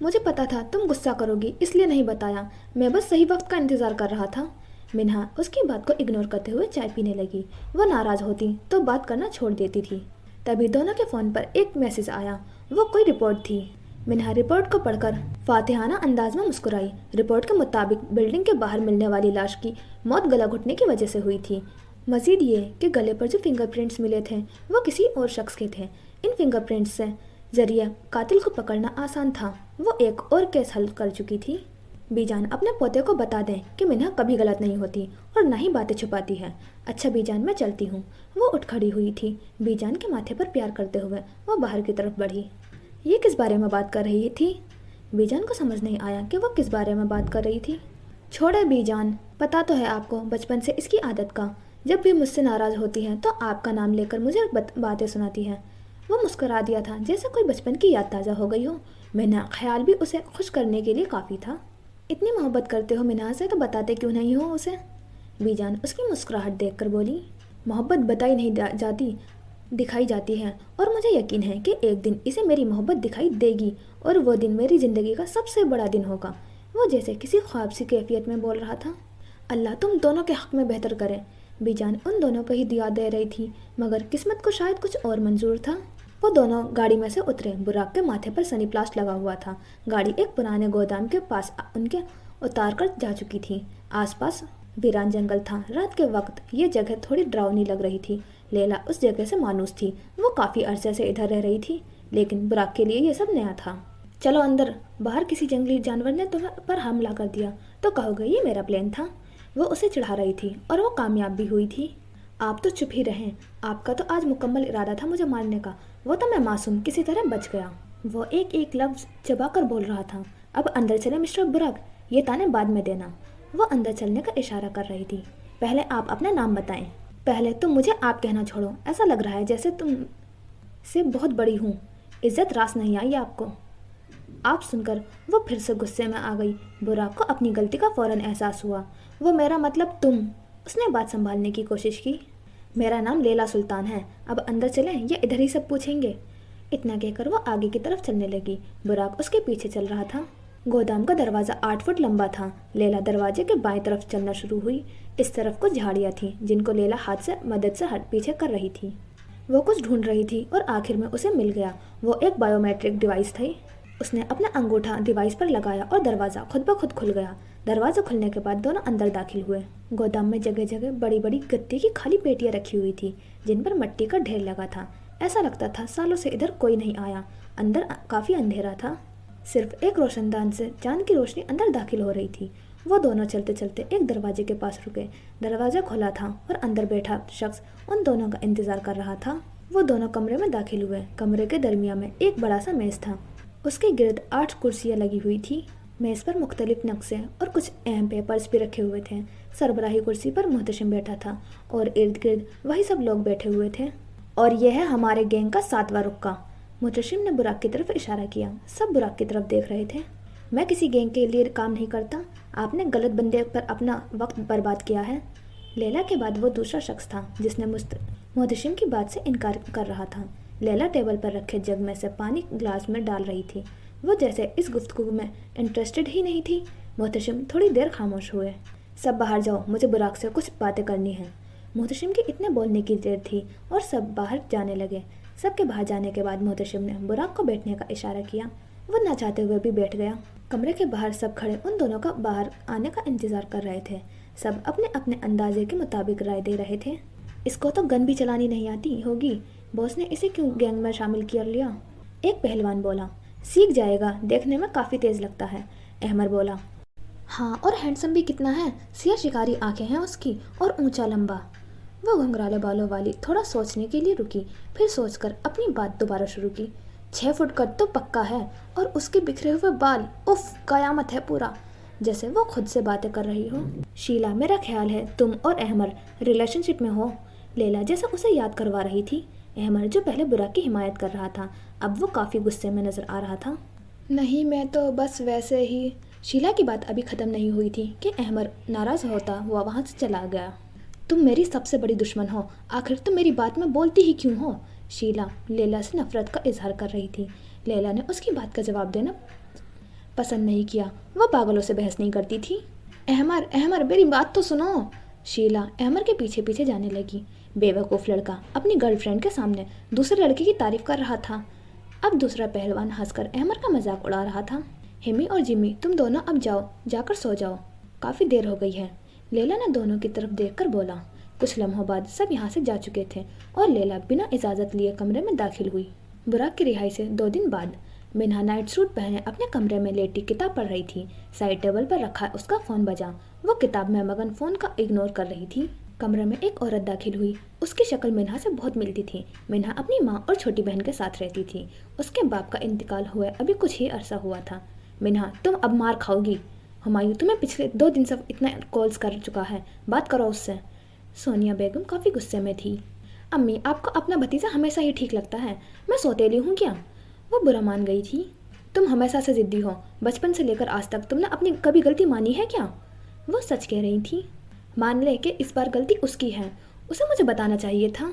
مجھے پتا تھا تم غصہ کرو گی، اس لیے نہیں بتایا، میں بس صحیح وقت کا انتظار کر رہا تھا۔ منہا اس کی بات کو اگنور کرتے ہوئے چائے پینے لگی۔ وہ ناراض ہوتی تو بات کرنا چھوڑ دیتی تھی۔ تبھی دونوں کے فون پر ایک میسج آیا، وہ کوئی رپورٹ تھی۔ منہا رپورٹ کو پڑھ کر فاتحانہ انداز میں مسکرائی۔ رپورٹ کے مطابق بلڈنگ کے باہر ملنے والی لاش کی موت گلا گھٹنے کی وجہ سے ہوئی تھی۔ مزید یہ کہ گلے پر جو فنگر پرنٹس ملے تھے وہ کسی اور شخص کے تھے۔ ان فنگر پرنٹس سے ذریعے قاتل کو پکڑنا آسان تھا۔ وہ ایک اور کیس حل کر چکی تھی۔ بی جان، اپنے پوتے کو بتا دیں کہ منہا کبھی غلط نہیں ہوتی اور نہ ہی باتیں چھپاتی ہے۔ اچھا بی جان، میں چلتی ہوں۔ وہ اٹھ کھڑی ہوئی تھی۔ بی جان کے ماتھے پر پیار کرتے ہوئے وہ باہر کی طرف بڑھی۔ یہ کس بارے میں بات کر رہی تھی؟ بی جان کو سمجھ نہیں آیا کہ وہ کس بارے میں بات کر رہی تھی۔ چھوڑے بی جان، پتا تو ہے آپ کو بچپن سے اس کی عادت کا، جب بھی مجھ سے ناراض ہوتی ہے تو آپ کا نام لے کر مجھے باتیں سناتی ہے۔ وہ مسکرا دیا تھا جیسے کوئی بچپن کی یاد تازہ ہو گئی ہو۔ منہا خیال بھی اسے خوش کرنے کے لیے کافی تھا۔ اتنی محبت کرتے ہو منہا سے تو بتاتے کیوں نہیں ہو اسے؟ بی جان اس کی مسکراہٹ دیکھ کر بولی۔ محبت بتائی نہیں جاتی، دکھائی جاتی ہے، اور مجھے یقین ہے کہ ایک دن اسے میری محبت دکھائی دے گی اور وہ دن میری زندگی کا سب سے بڑا دن ہوگا۔ وہ جیسے کسی خواب سی کیفیت میں بول رہا تھا۔ اللہ تم دونوں کے حق میں بہتر کرے۔ بی جان ان دونوں کو ہی دیا دے رہی تھی، مگر قسمت کو شاید کچھ اور منظور تھا۔ وہ دونوں گاڑی میں سے اترے۔ براق کے ماتھے پر سنی پلاسٹ لگا ہوا تھا۔ گاڑی ایک پرانے گودام کے پاس ان کے اتار کر جا چکی تھی۔ آس پاس ویران جنگل تھا۔ رات کے وقت یہ جگہ تھوڑی ڈراؤنی لگ رہی تھی۔ لیلا اس جگہ سے مانوس تھی۔ وہ کافی عرصے سے ادھر رہ رہی تھی، لیکن براق کے لیے یہ سب نیا تھا۔ चलो अंदर, बाहर किसी जंगली जानवर ने तुम पर हमला कर दिया तो कहोगे ये मेरा प्लान था। वो उसे चिढ़ा रही थी और वो कामयाब भी हुई थी। आप तो चुप ही रहें, आपका तो आज मुकम्मल इरादा था मुझे मारने का, वो तो मैं मासूम किसी तरह बच गया। वो एक एक लफ्ज़ चबाकर बोल रहा था। अब अंदर चले मिस्टर बुराक, ये ताने बाद में देना। वो अंदर चलने का इशारा कर रही थी। पहले आप अपना नाम बताएं। पहले तुम मुझे आप कहना छोड़ो, ऐसा लग रहा है जैसे तुम से बहुत बड़ी हूँ। इज्जत रास नहीं आई आपको। आप सुनकर वो फिर से गुस्से में आ गई। बुराक को अपनी गलती का फौरन एहसास हुआ। वो मेरा मतलब तुम। उसने बात संभालने की कोशिश की। मेरा नाम लैला सुल्तान है, अब अंदर चलें या इधर ही सब पूछेंगे। इतना कहकर वो आगे की तरफ चलने लगी। बुराक उसके पीछे चल रहा था। गोदाम का दरवाज़ा 8 फुट लंबा था। लैला दरवाजे के बाएं तरफ चलना शुरू हुई। इस तरफ कुछ झाड़ियाँ थीं जिनको लैला हाथ से मदद से हट पीछे कर रही थी। वो कुछ ढूंढ रही थी और आखिर में उसे मिल गया। वो एक बायोमेट्रिक डिवाइस थी। उसने अपना अंगूठा डिवाइस पर लगाया और दरवाज़ा खुद ब खुद खुल गया। दरवाज़ा खुलने के बाद दोनों अंदर दाखिल हुए। गोदाम में जगह जगह बड़ी बड़ी गत्ते की खाली पेटियां रखी हुई थी जिन पर मिट्टी का ढेर लगा था। ऐसा लगता था सालों से इधर कोई नहीं आया। अंदर काफ़ी अंधेरा था। सिर्फ एक रोशनदान से चांद की रोशनी अंदर दाखिल हो रही थी। वो दोनों चलते चलते एक दरवाजे के पास रुके। दरवाज़ा खुला था और अंदर बैठा शख्स उन दोनों का इंतज़ार कर रहा था। वो दोनों कमरे में दाखिल हुए। कमरे के दरमियान में एक बड़ा सा मेज़ था। उसके गिर्द 8 कुर्सियाँ लगी हुई थी। मेज़ पर मुख्तलिफ नक्शे और कुछ अहम पेपर्स भी रखे हुए थे। सरबराही कुर्सी पर मुहतशिम बैठा था और इर्द गिर्द वही सब लोग बैठे हुए थे। और यह है हमारे गैंग का 7वां रुक्का। मुहतशिम ने बुराक की तरफ इशारा किया। सब बुराक की तरफ देख रहे थे। मैं किसी गैंग के लिए काम नहीं करता। आपने गलत बंदे पर अपना वक्त बर्बाद किया है। लैला के बाद वो दूसरा शख्स था जिसने मुहतशिम की बात से इनकार कर रहा था। लैला टेबल पर रखे जग में से पानी ग्लास में डाल रही थी। वो जैसे इस गुफ्तगू में इंटरेस्टेड ही नहीं थी। मुहतशिम थोड़ी देर खामोश हुए। सब बाहर जाओ, मुझे बुराक से कुछ बातें करनी है। मुहतशिम के इतने बोलने की देर थी और सब बाहर जाने लगे। सबके बाहर जाने के बाद मुहतशिम ने बुराक को बैठने का इशारा किया। वो ना चाहते हुए भी बैठ गया। कमरे के बाहर सब खड़े उन दोनों का बाहर आने का इंतज़ार कर रहे थे। सब अपने अपने अंदाजे के मुताबिक राय दे रहे थे। इसको तो गन भी चलानी नहीं आती होगी, बॉस ने इसे क्यों गैंग में शामिल कर लिया? एक पहलवान बोला। सीख जाएगा, देखने में काफ़ी तेज़ लगता है। अहमर बोला। हाँ, और हैंडसम भी कितना है। सिया शिकारी आंखें हैं उसकी और ऊंचा लंबा। वो घुंघराले बालों वाली थोड़ा सोचने के लिए रुकी, फिर सोचकर अपनी बात दोबारा शुरू की। 6 फुट कद तो पक्का है और उसके बिखरे हुए बाल, उफ, कयामत है पूरा। जैसे वो खुद से बातें कर रही हो। शीला, मेरा ख्याल है तुम और अहमर रिलेशनशिप में हो। लैला जैसे उसे याद करवा रही थी। अहमर जो पहले बुराक की हिमायत कर रहा था अब वो काफ़ी गुस्से में नज़र आ रहा था। नहीं, मैं तो बस वैसे ही। शीला की बात अभी ख़त्म नहीं हुई थी कि अहमर नाराज़ होता हुआ वहाँ से चला गया। तुम मेरी सबसे बड़ी दुश्मन हो, आखिर तुम मेरी बात में बोलती ही क्यों हो? शीला लैला से नफरत का इजहार कर रही थी। लैला ने उसकी बात का जवाब देना पसंद नहीं किया। वह पागलों से बहस नहीं करती थी। अहमर, अहमर, मेरी बात तो सुनो। शीला अहमर के पीछे पीछे जाने लगी। बेवकूफ़ लड़का अपनी गर्लफ्रेंड के सामने दूसरे लड़के की तारीफ कर रहा था। अब दूसरा पहलवान हंसकर अहमर का मजाक उड़ा रहा था। हिमी और जिमी, तुम दोनों अब जाओ, जाकर सो जाओ, काफ़ी देर हो गई है। लैला ने दोनों की तरफ देखकर बोला। कुछ लम्हों बाद सब यहाँ से जा चुके थे और लैला बिना इजाज़त लिए कमरे में दाखिल हुई। बुराक की रिहाई से 2 दिन बाद मिन्हा नाइट सूट पहने अपने कमरे में लेटी किताब पढ़ रही थी। साइड टेबल पर रखा उसका फ़ोन बजा। वो किताब में मगन फ़ोन का इग्नोर कर रही थी। कमरे में एक औरत दाखिल हुई। उसकी शक्ल मिन्हा से बहुत मिलती थी। मिन्हा अपनी माँ और छोटी बहन के साथ रहती थी। उसके बाप का इंतकाल हुए अभी कुछ ही अरसा हुआ था। मिन्हा, तुम अब मार खाओगी। हुमायूं तुम्हें पिछले 2 दिन से इतना कॉल्स कर चुका है, बात करो उससे। सोनिया बेगम काफ़ी गुस्से में थी। अम्मी, आपको अपना भतीजा हमेशा ही ठीक लगता है, मैं सौतेली हूँ क्या? वो बुरा मान गई थी। तुम हमेशा से ज़िद्दी हो, बचपन से लेकर आज तक तुमने अपनी कभी गलती मानी है क्या? वो सच कह रही थी। मान ले कि इस बार गलती उसकी है, उसे मुझे बताना चाहिए था।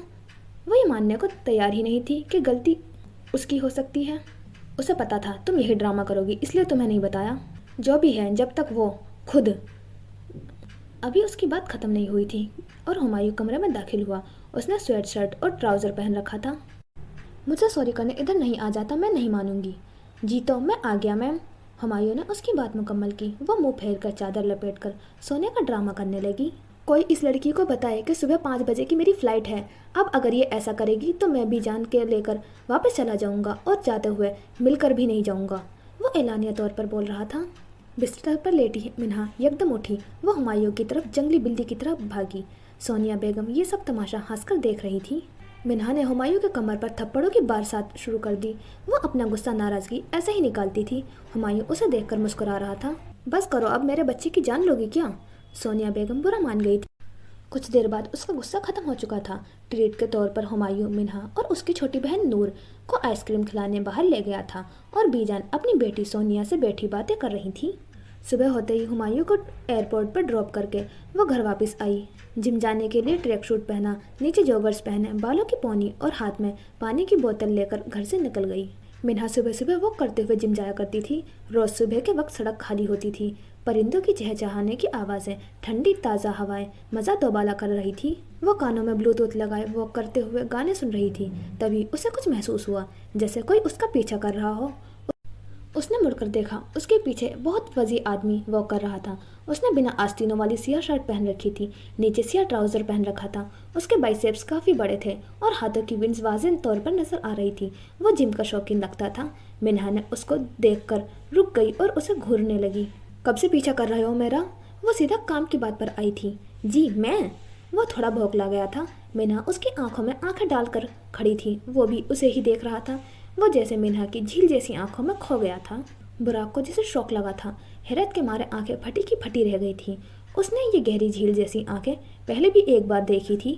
वो ये मानने को तैयार ही नहीं थी कि गलती उसकी हो सकती है। उसे पता था तुम यही ड्रामा करोगी, इसलिए तुम्हें नहीं बताया। जो भी है, जब तक वो खुद। अभी उसकी बात ख़त्म नहीं हुई थी और हुमायूं कमरे में दाखिल हुआ। उसने स्वेट शर्ट और ट्राउज़र पहन रखा था। मुझे सॉरी करने इधर नहीं आ जाता, मैं नहीं मानूंगी। जी तो मैं आ गया मैम। हुमायूं ने उसकी बात मुकम्मल की। वो मुंह फेर कर चादर लपेट कर सोने का ड्रामा करने लगी। कोई इस लड़की को बताए कि सुबह 5 बजे की मेरी फ़्लाइट है। अब अगर ये ऐसा करेगी तो मैं भी जान के लेकर वापस चला जाऊंगा और जाते हुए मिलकर भी नहीं जाऊंगा। वो اعلانیہ طور پر بول رہا تھا۔ بستر پر لیٹی منہا یکدم اٹھی، وہ ہمایوں کی طرف جنگلی بلی کی طرح بھاگی۔ سونیا بیگم یہ سب تماشا ہنس کر دیکھ رہی تھی۔ منہا نے ہمایوں کے کمر پر تھپڑوں کی برسات شروع کر دی۔ وہ اپنا غصہ ناراضگی ایسے ہی نکالتی تھی۔ ہمایوں اسے دیکھ کر مسکرا رہا تھا۔ بس کرو، اب میرے بچے کی جان لوگی کیا؟ سونیا بیگم برا مان گئی تھی۔ کچھ دیر بعد اس کا غصہ ختم ہو چکا تھا۔ ٹریٹ کے طور پر ہمایوں منہا اور اس کی چھوٹی بہن نور کو آئس کریم کھلانے باہر لے گیا تھا اور بی جان اپنی بیٹی سونیا سے بیٹھی باتیں کر رہی تھی۔ صبح ہوتے ہی ہمایوں کو ایئرپورٹ پر ڈراپ کر کے وہ گھر واپس آئی۔ جم جانے کے لیے ٹریک سوٹ پہنا، نیچے جوگرز پہنے، بالوں کی پونی اور ہاتھ میں پانی کی بوتل لے کر گھر سے نکل گئی۔ منہا صبح صبح واک کرتے ہوئے جم جایا کرتی تھی۔ روز صبح کے وقت سڑک خالی ہوتی تھی۔ پرندوں کی چہچہانے کی آوازیں، ٹھنڈی تازہ ہوائیں مزہ دوبالا کر رہی تھی۔ وہ کانوں میں بلوٹوتھ لگائے واک کرتے ہوئے گانے سن رہی تھی۔ تبھی اسے کچھ محسوس ہوا، جیسے کوئی اس کا پیچھا کر رہا ہو۔ اس نے مڑ کر دیکھا، اس کے پیچھے بہت وسیع آدمی واک کر رہا تھا۔ اس نے بنا آستینوں والی سیاہ شرٹ پہن رکھی تھی، نیچے سیاہ ٹراؤزر پہن رکھا تھا۔ اس کے بائسیپس کافی بڑے تھے اور ہاتھوں کی وینز واضح طور پر نظر آ رہی تھی۔ وہ جم کا شوقین لگتا تھا۔ منہا نے اس کو دیکھ کر رک گئی اور اسے گھورنے لگی۔ کب سے پیچھا کر رہے ہو میرا؟ وہ سیدھا کام کی بات پر آئی تھی۔ جی میں؟ وہ تھوڑا بھوکلا گیا تھا۔ منہا اس کی آنکھوں میں آنکھیں ڈال کر کھڑی تھی، وہ بھی اسے ہی دیکھ رہا تھا۔ وہ جیسے منہا کی جھیل جیسی آنکھوں میں کھو گیا تھا۔ براق کو جسے شوق لگا تھا، حیرت کے مارے آنکھیں پھٹی کی پھٹی رہ گئی تھی۔ اس نے یہ گہری جھیل جیسی آنکھیں پہلے بھی ایک بار دیکھی تھی۔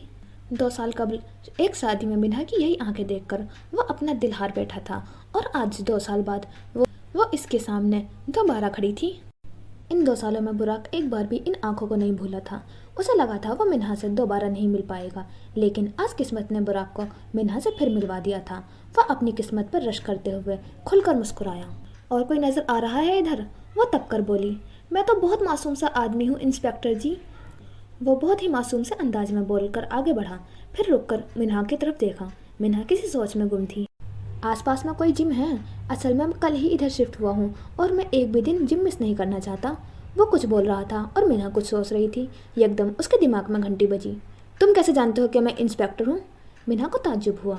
2 سال قبل ایک شادی میں منہا کی یہی آنکھیں دیکھ کر وہ اپنا دل ہار بیٹھا تھا، اور آج 2 سال بعد وہ اس کے سامنے دوبارہ کھڑی تھی۔ ان 2 سالوں میں براق ایک بار بھی ان آنکھوں کو نہیں بھولا تھا۔ اسے لگا تھا وہ منہا سے دوبارہ نہیں مل پائے گا، لیکن آج قسمت نے براق کو منہا سے پھر ملوا دیا تھا۔ وہ اپنی قسمت پر رشک کرتے ہوئے کھل کر مسکرایا۔ اور کوئی نظر آ رہا ہے ادھر؟ وہ تب کر بولی۔ میں تو بہت معصوم سا آدمی ہوں انسپیکٹر جی۔ وہ بہت ہی معصوم سے انداز میں بول کر آگے بڑھا، پھر رک کر منہا کی طرف دیکھا۔ منہا کسی سوچ میں گم تھی۔ آس پاس میں کوئی جم ہے؟ اصل میں کل ہی ادھر شفٹ ہوا ہوں اور میں ایک بھی دن جم مس نہیں کرنا چاہتا۔ وہ کچھ بول رہا تھا اور منہا کچھ سوچ رہی تھی۔ یکدم اس کے دماغ میں گھنٹی بجی۔ تم کیسے جانتے ہو کہ میں انسپیکٹر ہوں؟ منہا کو تعجب ہوا۔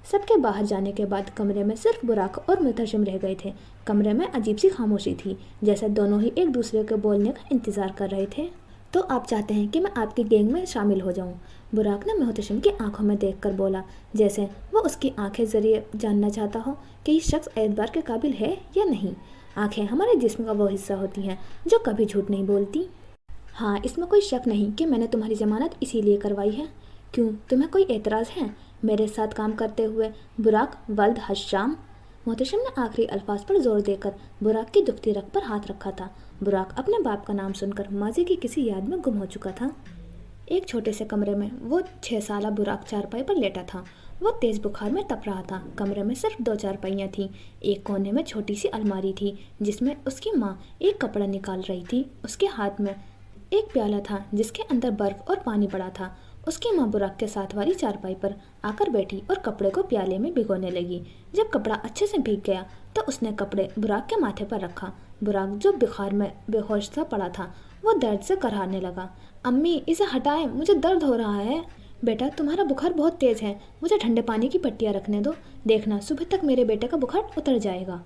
سب کے باہر جانے کے بعد کمرے میں صرف براق اور محتشم رہ گئے تھے۔ کمرے میں عجیب سی خاموشی تھی، جیسے دونوں ہی ایک دوسرے کے بولنے کا انتظار کر رہے تھے۔ تو آپ چاہتے ہیں کہ میں آپ کی گینگ میں شامل ہو جاؤں؟ براق نے محتشم کی آنکھوں میں دیکھ کر بولا، جیسے وہ اس کی آنکھیں ذریعے جاننا چاہتا ہو کہ یہ شخص اعتبار کے قابل ہے یا نہیں۔ آنکھیں ہمارے جسم کا وہ حصہ ہوتی ہیں جو کبھی جھوٹ نہیں بولتی۔ ہاں، اس میں کوئی شک نہیں کہ میں نے تمہاری ضمانت اسی لیے کروائی ہے۔ کیوں، تمہیں کوئی اعتراض ہے میرے ساتھ کام کرتے ہوئے براق ولد حشام؟ محتشم نے آخری الفاظ پر زور دے کر براق کی دکھتی رگ پر ہاتھ رکھا تھا۔ براق اپنے باپ کا نام سن کر ماضی کی کسی یاد میں گم ہو چکا تھا۔ ایک چھوٹے سے کمرے میں وہ 6 سالہ براق چارپائی پر لیٹا تھا۔ وہ تیز بخار میں تپ رہا تھا۔ کمرے میں صرف 2 چارپائیاں تھیں۔ ایک کونے میں چھوٹی سی الماری تھی جس میں اس کی ماں ایک کپڑا نکال رہی تھی۔ اس کے ہاتھ میں ایک پیالہ تھا جس کے اندر برف اور پانی پڑا تھا۔ اس کی ماں براق کے ساتھ والی چارپائی پر آ کر بیٹھی اور کپڑے کو پیالے میں بھگونے لگی۔ جب کپڑا اچھے سے بھیگ گیا تو اس نے کپڑے براق کے ماتھے پر رکھا۔ براق جو بخار میں بے ہوش سا پڑا تھا وہ درد سے کراہنے لگا۔ امی، اسے ہٹائیں، مجھے درد ہو رہا ہے۔ بیٹا، تمہارا بخار بہت تیز ہے، مجھے ٹھنڈے پانی کی پٹیاں رکھنے دو، دیکھنا صبح تک میرے بیٹے کا بخار اتر جائے گا۔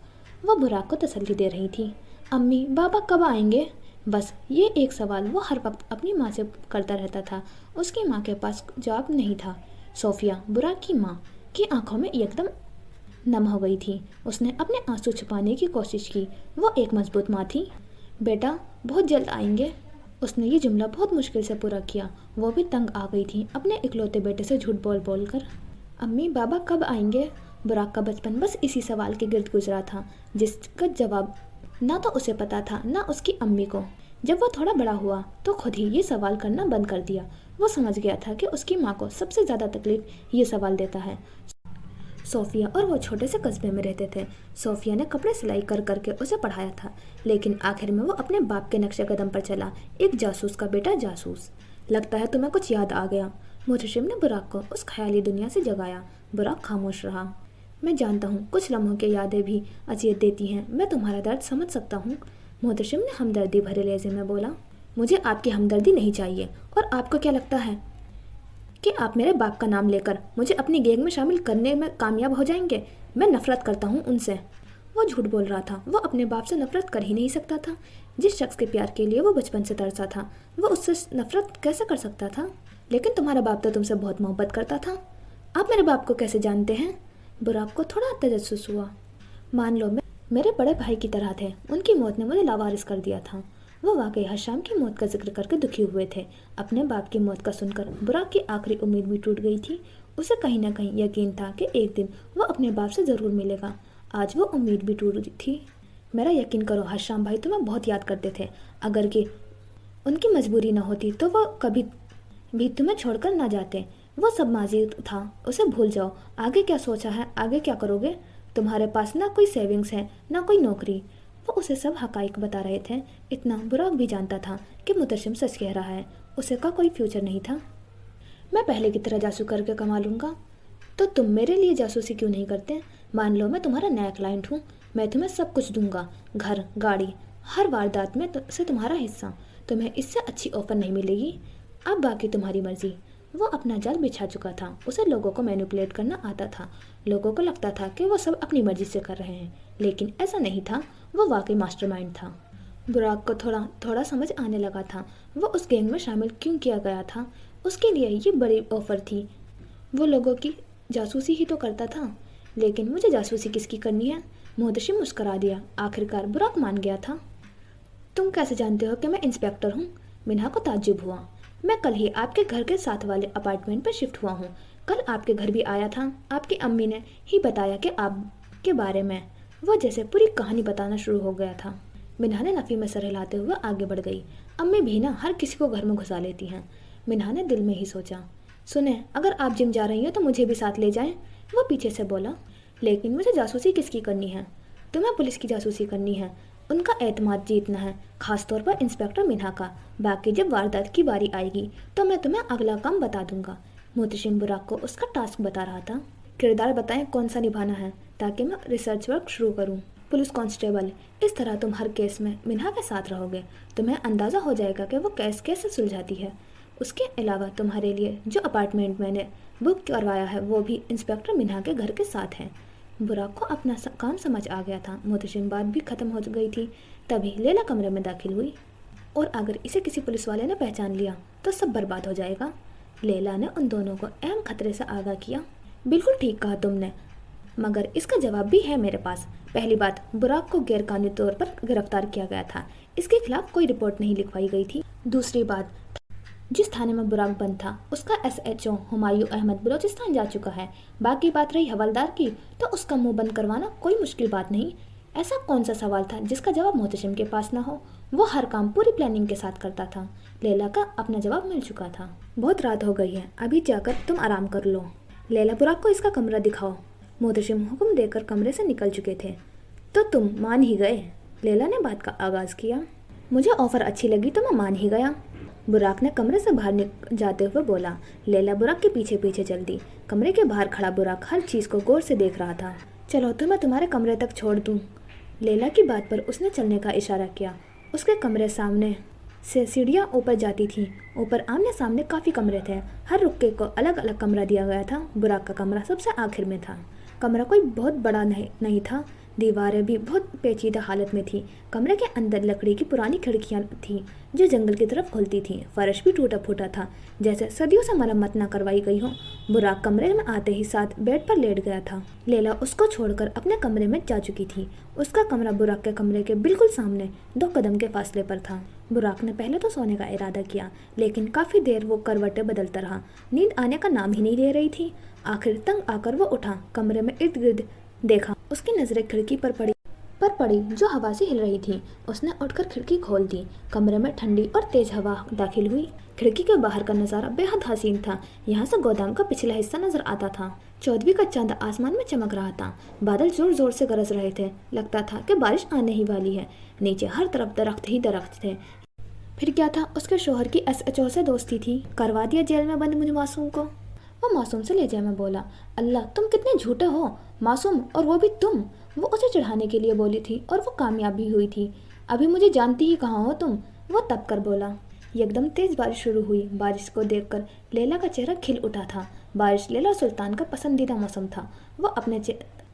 وہ براق کو تسلی دے رہی تھی۔ امی، بابا کب آئیں گے؟ بس یہ ایک سوال وہ ہر وقت اپنی ماں سے کرتا رہتا تھا۔ اس کی ماں کے پاس جواب نہیں تھا۔ صوفیہ، براق کی ماں، کی آنکھوں میں یکدم نم ہو گئی تھی۔ اس نے اپنے آنسو چھپانے کی کوشش کی۔ وہ ایک مضبوط ماں تھی۔ بیٹا، بہت جلد آئیں گے۔ اس نے یہ جملہ بہت مشکل سے پورا کیا۔ وہ بھی تنگ آ گئی تھی اپنے اکلوتے بیٹے سے جھوٹ بول بول کر۔ امی، بابا کب آئیں گے؟ براق کا بچپن بس اسی سوال کے گرد گزرا تھا جس کا جواب نہ تو اسے پتا تھا نہ اس کی امی کو۔ جب وہ تھوڑا بڑا ہوا تو خود ہی یہ سوال کرنا بند کر دیا۔ وہ سمجھ گیا تھا کہ اس کی ماں کو سب سے زیادہ تکلیف یہ سوال دیتا ہے۔ صوفیہ اور وہ چھوٹے سے قصبے میں رہتے تھے۔ صوفیہ نے کپڑے سلائی کر کر کے اسے پڑھایا تھا، لیکن آخر میں وہ اپنے باپ کے نقش قدم پر چلا، ایک جاسوس کا بیٹا جاسوس۔ لگتا ہے تمہیں کچھ یاد آ گیا۔ محتشم نے براق کو اس خیالی دنیا سے جگایا۔ براق خاموش رہا۔ میں جانتا ہوں کچھ لمحوں کی یادیں بھی اذیت دیتی ہیں، میں تمہارا درد سمجھ سکتا ہوں۔ محتشم نے ہمدردی بھرے لہجے میں بولا۔ مجھے آپ کی ہمدردی نہیں چاہیے، اور آپ کو کیا لگتا ہے کہ آپ میرے باپ کا نام لے کر مجھے اپنی گینگ میں شامل کرنے میں کامیاب ہو جائیں گے؟ میں نفرت کرتا ہوں ان سے۔ वो झूठ बोल रहा था। वो अपने बाप से नफरत कर ही नहीं सकता था। जिस शख्स के प्यार के लिए वो बचपन से तरसा था, वो उससे नफरत कैसे कर सकता था? लेकिन तुम्हारा बाप तो तुमसे बहुत मोहब्बत करता था। आप मेरे बाप को कैसे जानते हैं? बुराक को थोड़ा तजस्सुस हुआ। मान लो मेरे बड़े भाई की तरह थे। उनकी मौत ने मुझे लावारिस कर दिया था। वो वाकई हशाम की मौत का जिक्र करके दुखी हुए थे। अपने बाप की मौत का सुनकर बुराक की आखिरी उम्मीद भी टूट गई थी। उसे कहीं ना कहीं यकीन था कि एक दिन वो अपने बाप से ज़रूर मिलेगा। आज वो उम्मीद भी टूट थी। मेरा यकीन करो, हशाम भाई तुम्हें बहुत याद करते थे। अगर कि उनकी मजबूरी न होती तो वो कभी भी तुम्हें छोड़कर ना जाते। वो सब माजी था, उसे भूल जाओ। आगे क्या सोचा है, आगे क्या करोगे? तुम्हारे पास ना कोई सेविंग्स है, ना कोई नौकरी। वो उसे सब हकाइक बता रहे थे। इतना बुराक भी जानता था कि मुतशिम सच कह रहा है। उसे का कोई फ्यूचर नहीं था। मैं पहले की तरह जासूस करके कमा लूँगा। तो तुम मेरे लिए जासूसी क्यों नहीं करते? मान लो मैं तुम्हारा नया क्लाइंट हूँ। मैं तुम्हें सब कुछ दूंगा, घर, गाड़ी, हर वारदात में से तुम्हारा हिस्सा। तुम्हें इससे अच्छी ऑफर नहीं मिलेगी। अब बाकी तुम्हारी मर्जी। वो अपना जाल बिछा चुका था। उसे लोगों को मैनिपुलेट करना आता था। लोगों को लगता था कि वो सब अपनी मर्जी से कर रहे हैं, लेकिन ऐसा नहीं था। वो वाकई मास्टरमाइंड था। बुराक को थोड़ा थोड़ा समझ आने लगा था वो उस गैंग में शामिल क्यों किया गया था। उसके लिए ये बड़ी ऑफर थी। वो लोगों की जासूसी ही तो करता था। लेकिन मुझे जासूसी किसकी करनी है? मुहतशिम मुस्करा दिया। आखिरकार बुराक मान गया था। तुम कैसे जानते हो कि मैं इंस्पेक्टर हूँ? मिन्हा को ताज्जुब हुआ। मैं कल ही आपके घर के साथ वाले अपार्टमेंट पर शिफ्ट हुआ हूँ। कल आपके घर भी आया था। आपकी अम्मी ने ही बताया कि आपके बारे में। वो जैसे पूरी कहानी बताना शुरू हो गया था। मिन्हा ने नफ़ी में सर हिलाते हुए आगे बढ़ गई। अम्मी भी ना हर किसी को घर में घुसा लेती हैं। मिन्हा ने दिल में ही सोचा। सुने, अगर आप जिम जा रही हो तो मुझे भी साथ ले जाएं। वो पीछे से बोला। लेकिन मुझे जासूसी किसकी करनी है? तुम्हें पुलिस की जासूसी करनी है। उनका एतमाद जीतना है, खासतौर पर इंस्पेक्टर मिन्हा का। बाकी जब वारदात की बारी आएगी तो मैं तुम्हें अगला काम बता दूंगा। मुहतशिम बुराक को उसका टास्क बता रहा था। किरदार बताएं कौन सा निभाना है, ताकि मैं रिसर्च वर्क शुरू करूं। Police constable. इस तरह तुम हर केस में मिन्हा के साथ रहोगे। तुम्हें अंदाज़ा हो जाएगा कि वो केस कैसे सुलझाती है। उसके अलावा तुम्हारे लिए जो अपार्टमेंट मैंने बुक करवाया है वो भी इंस्पेक्टर मिन्हा के घर के साथ है। बुराक को अपना काम समझ आ गया था। मुहतशिम बात भी ख़त्म हो गई थी। तभी लैला कमरे में दाखिल हुई। और अगर इसे किसी पुलिस वाले ने पहचान लिया तो सब बर्बाद हो जाएगा। लैला ने उन दोनों को अहम खतरे से आगाह किया। बिल्कुल ठीक कहा तुमने, मगर इसका जवाब भी है मेरे पास। पहली बात, बुराक को गैरकानूनी तौर पर गिरफ्तार किया गया था। इसके खिलाफ कोई रिपोर्ट नहीं लिखवाई गई थी। दूसरी बात, जिस थाने में बुराक बंद था उसका SHO हुमायूं अहमद बलोचिस्तान जा चुका है। बाकी बात रही हवलदार की, तो उसका मुंह बंद करवाना कोई मुश्किल बात नहीं। ऐसा कौन सा सवाल था जिसका जवाब मुहतशिम के पास ना हो? वो हर काम पूरी प्लानिंग के साथ करता था। लैला का अपना जवाब मिल चुका था। बहुत रात हो गई है, अभी जाकर तुम आराम कर लो। लैला, बुराक को इसका कमरा दिखाओ। मुहतशिम हुक्म देकर कमरे से निकल चुके थे। तो तुम मान ही गए? लैला ने बात का आगाज़ किया। मुझे ऑफर अच्छी लगी तो मैं मान ही गया। बुराक ने कमरे से बाहर जाते हुए बोला। लैला बुराक के पीछे पीछे चल दी। कमरे के बाहर खड़ा बुराक हर चीज़ को गौर से देख रहा था। चलो तो मैं तुम्हारे कमरे तक छोड़ दूँ। लैला की बात पर उसने चलने का इशारा किया। उसके कमरे सामने से सीढ़ियाँ ऊपर जाती थी। ऊपर आमने सामने काफ़ी कमरे थे। हर रुक्के को अलग अलग कमरा दिया गया था। बुराक का कमरा सबसे आखिर में था। कमरा कोई बहुत बड़ा नहीं था। दीवारें भी बहुत पेचीदा हालत में थी। कमरे के अंदर लकड़ी की पुरानी खिड़कियां थीं जो जंगल की तरफ खुलती थीं। फर्श भी टूटा फूटा था, जैसे सदियों से मरम्मत न करवाई गई हो। बुराक कमरे में आते ही साथ बेड पर लेट गया था। लैला उसको छोड़कर अपने कमरे में जा चुकी थी। उसका कमरा बुराक के कमरे के बिल्कुल सामने 2 कदम के फासले पर था। बुराक ने पहले तो सोने का इरादा किया, लेकिन काफ़ी देर वो करवटें बदलता रहा। नींद आने का नाम ही नहीं ले रही थी। आखिर तंग आकर वो उठा। कमरे में इर्द गिर्द देखा। उसकी नजरें खिड़की पर पड़ी जो हवा से हिल रही थी। उसने उठकर खिड़की खोल दी। कमरे में ठंडी और तेज हवा दाखिल हुई। खिड़की के बाहर का नज़ारा बेहद हसीन था। यहाँ से गोदाम का पिछला हिस्सा नजर आता था। 14वीं का चांद आसमान में चमक रहा था। बादल जोर जोर से गरज रहे थे। लगता था कि बारिश आने ही वाली है। नीचे हर तरफ दरख्त ही दरख्त थे। फिर क्या था? उसके शोहर की SHO से दोस्ती थी। करवा दिया जेल में बंद मुझे मासूम को। वो मासूम से लहजे में बोला। अल्लाह, तुम कितने झूठे हो। मासूम, और वो भी तुम। वो उसे चढ़ाने के लिए बोली थी और वो कामयाब भी हुई थी। अभी मुझे जानती ही कहाँ हो तुम। वो तब कर बोला। एकदम तेज बारिश शुरू हुई। बारिश को देखकर लैला का चेहरा खिल उठा था। बारिश लैला सुल्तान का पसंदीदा मौसम था। वो अपने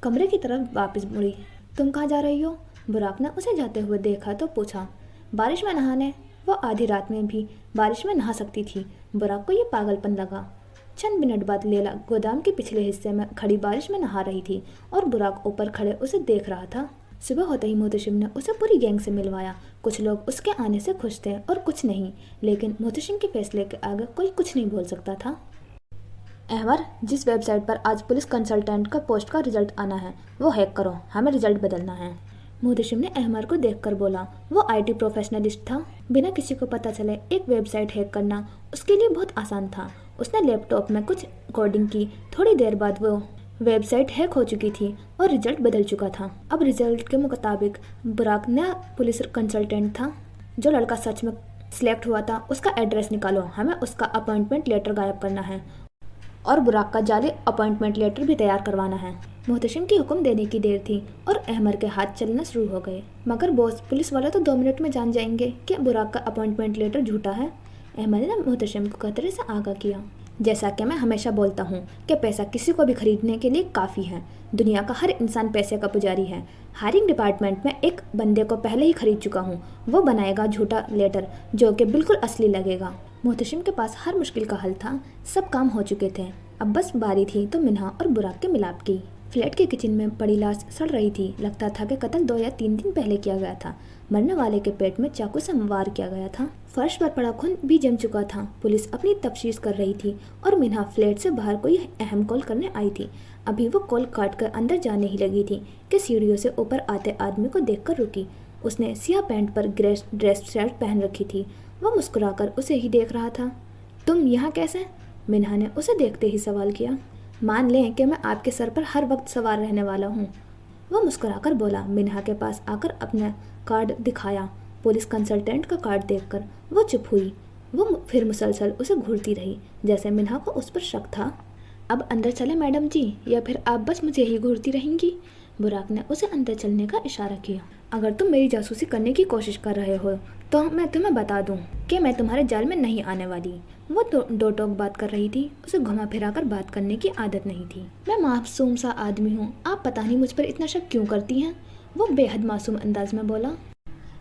कमरे की तरफ वापस मुड़ी। तुम कहाँ जा रही हो? बुराक ने उसे जाते हुए देखा तो पूछा। बारिश में नहाने। वो आधी रात में भी बारिश में नहा सकती थी। बुराक को ये पागलपन लगा। चंद मिनट बाद लैला गोदाम के पिछले हिस्से में खड़ी बारिश में नहा रही थी और बुराक ऊपर खड़े उसे देख रहा था। सुबह होते ही मोहतशिम ने उसे पूरी गैंग से मिलवाया। कुछ लोग उसके आने से खुश थे और कुछ नहीं, लेकिन मोहतशिम के फैसले के आगे कोई कुछ नहीं बोल सकता था। अहमर, जिस वेबसाइट पर आज पुलिस कंसल्टेंट का पोस्ट का रिजल्ट आना है वो हैक करो, हमें रिजल्ट बदलना है। मोहतशिम ने अहमर को देखकर बोला। वो आईटी प्रोफेशनलिस्ट था। बिना किसी को पता चले एक वेबसाइट हैक करना उसके लिए बहुत आसान था। उसने लैपटॉप में कुछ कोडिंग की। थोड़ी देर बाद वो वेबसाइट हैक हो चुकी थी और रिजल्ट बदल चुका था। अब रिजल्ट के मुताबिक बुराक नया पुलिस कंसल्टेंट था। जो लड़का सच में सिलेक्ट हुआ था उसका एड्रेस निकालो, हमें उसका अपॉइंटमेंट लेटर गायब करना है और बुराक का जाली अपॉइंटमेंट लेटर भी तैयार करवाना है। मोहतशिम की हुक्म देने की देर थी और अहमर के हाथ चलना शुरू हो गए। मगर बॉस, पुलिस वाले तो 2 मिनट में जान जाएंगे कि बुराक का अपॉइंटमेंट लेटर झूठा है। अहमर ने मोहतशिम को खतरे से आगाह किया। जैसा कि मैं हमेशा बोलता हूँ कि पैसा किसी को भी खरीदने के लिए काफ़ी है। दुनिया का हर इंसान पैसे का पुजारी है। हायरिंग डिपार्टमेंट में एक बंदे को पहले ही खरीद चुका हूँ। वो बनाएगा झूठा लेटर जो कि बिल्कुल असली लगेगा। मोहतशिम के पास हर मुश्किल का हल था। सब काम हो चुके थे, अब बस बारी थी तो मिन्हा और बुराक के मिलाप की। फ्लैट के किचन में पड़ी लाश सड़ रही थी। लगता था कि कत्ल 2 या 3 दिन पहले किया गया था। मरने वाले के पेट में चाकू से वार किया गया था। फर्श पर पड़ा खून भी जम चुका था। पुलिस अपनी तफ्तीश कर रही थी और मिन्हा फ्लैट से बाहर कोई अहम कॉल करने आई थी। अभी वो कॉल काट कर अंदर जाने ही लगी थी कि सीढ़ियों से ऊपर आते आदमी को देखकर रुकी। उसने सियाह पैंट पर ग्रे ड्रेस शर्ट पहन रखी थी। वो मुस्कुराकर उसे ही देख रहा था। तुम यहाँ कैसे? मिन्हा ने उसे देखते ही सवाल किया। मान लें कि मैं आपके सर पर हर वक्त सवार रहने वाला हूँ, वो मुस्कुराकर बोला। मिन्हा के पास आकर अपना कार्ड दिखाया। पुलिस कंसल्टेंट का कार्ड देखकर वो चुप हुई। वो फिर मुसलसल उसे घूरती रही, जैसे मिन्हा को उस पर शक था। अब अंदर चले मैडम जी, या फिर आप बस मुझे ही घूरती रहेंगी? बुराक ने उसे अंदर चलने का इशारा किया। अगर तुम मेरी जासूसी करने की कोशिश कर रहे हो तो मैं तुम्हें बता दूं कि मैं तुम्हारे जाल में नहीं आने वाली। वो दो टोक बात कर रही थी। उसे घुमा फिरा कर बात करने की आदत नहीं थी। मैं मासूम सा आदमी हूँ, आप पता नहीं मुझ पर इतना शक क्यों करती हैं? वो बेहद मासूम अंदाज में बोला।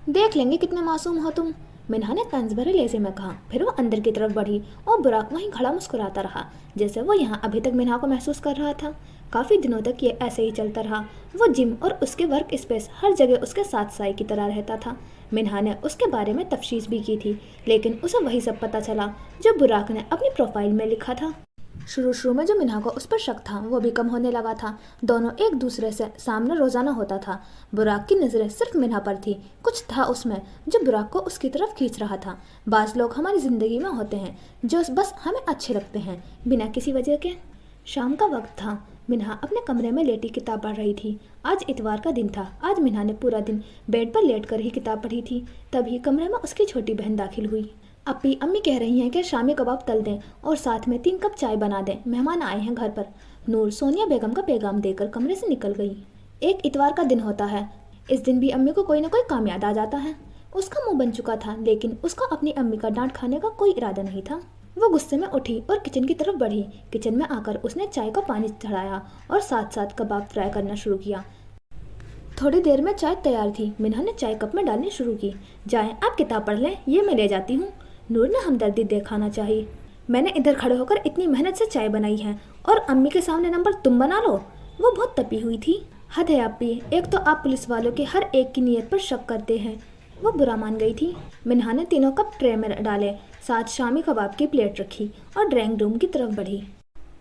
देख लेंगे कितने मासूम हो तुम, मिन्हा ने तंज भरे लहजे में कहा। फिर वो अंदर की तरफ बढ़ी और बुराक वहीं खड़ा मुस्कुराता रहा, जैसे वो यहाँ अभी तक मिन्हा को महसूस कर रहा था। काफ़ी दिनों तक ये ऐसे ही चलता रहा। वो जिम और उसके वर्क स्पेस हर जगह उसके साथ साई की तरह रहता था। मिन्हा ने उसके बारे में तफ्तीश भी की थी, लेकिन उसे वही सब पता चला जो बुराक ने अपनी प्रोफाइल में लिखा था। शुरू में जो मिन्हा को उस पर शक था वो भी कम होने लगा था। दोनों एक दूसरे से सामने रोजाना होता था। बुराक की नज़रें सिर्फ मिन्हा पर थी। कुछ था उसमें जो बुराक को उसकी तरफ खींच रहा था। बाज़ लोग हमारी ज़िंदगी में होते हैं जो बस हमें अच्छे लगते हैं बिना किसी वजह के। शाम का वक्त था। मिन्हा अपने कमरे में लेटी किताब पढ़ रही थी। आज इतवार का दिन था। आज मिन्हा ने पूरा दिन बेड पर लेटकर ही किताब पढ़ी थी। तभी कमरे में उसकी छोटी बहन दाखिल हुई। अम्मी कह रही हैं कि शामी कबाब तल दें और साथ में 3 कप चाय बना दें, मेहमान आए हैं घर पर। नूर सोनिया बेगम का पैगाम देकर कमरे से निकल गई। एक इतवार का दिन होता है, इस दिन भी अम्मी को कोई ना कोई काम याद आ जाता है। उसका मुंह बन चुका था, लेकिन उसका अपनी अम्मी का डांट खाने का कोई इरादा नहीं था। वो गुस्से में उठी और किचन की तरफ बढ़ी। किचन में आकर उसने चाय का पानी चढ़ाया और साथ साथ कबाब फ्राई करना शुरू किया। थोड़ी देर में चाय तैयार थी। मिन्हा ने चाय कप में डालनी शुरू की। जाएं, आप किताब पढ़ लें, ये मैं ले जाती हूँ। नूर ने हमदर्दी दिखाना चाहिए। मैंने इधर खड़े होकर इतनी मेहनत से चाय बनाई है और अम्मी के सामने नंबर तुम बना लो। वो बहुत तपी हुई थी। हद है अप्पी, एक तो आप पुलिस वालों के हर एक की नीयत पर शक करते हैं। वो बुरा मान गई थी। मिन्हा ने 3 कप ट्रे में डाले, साथ शामी कबाब की प्लेट रखी और ड्राइंग रूम की तरफ बढ़ी।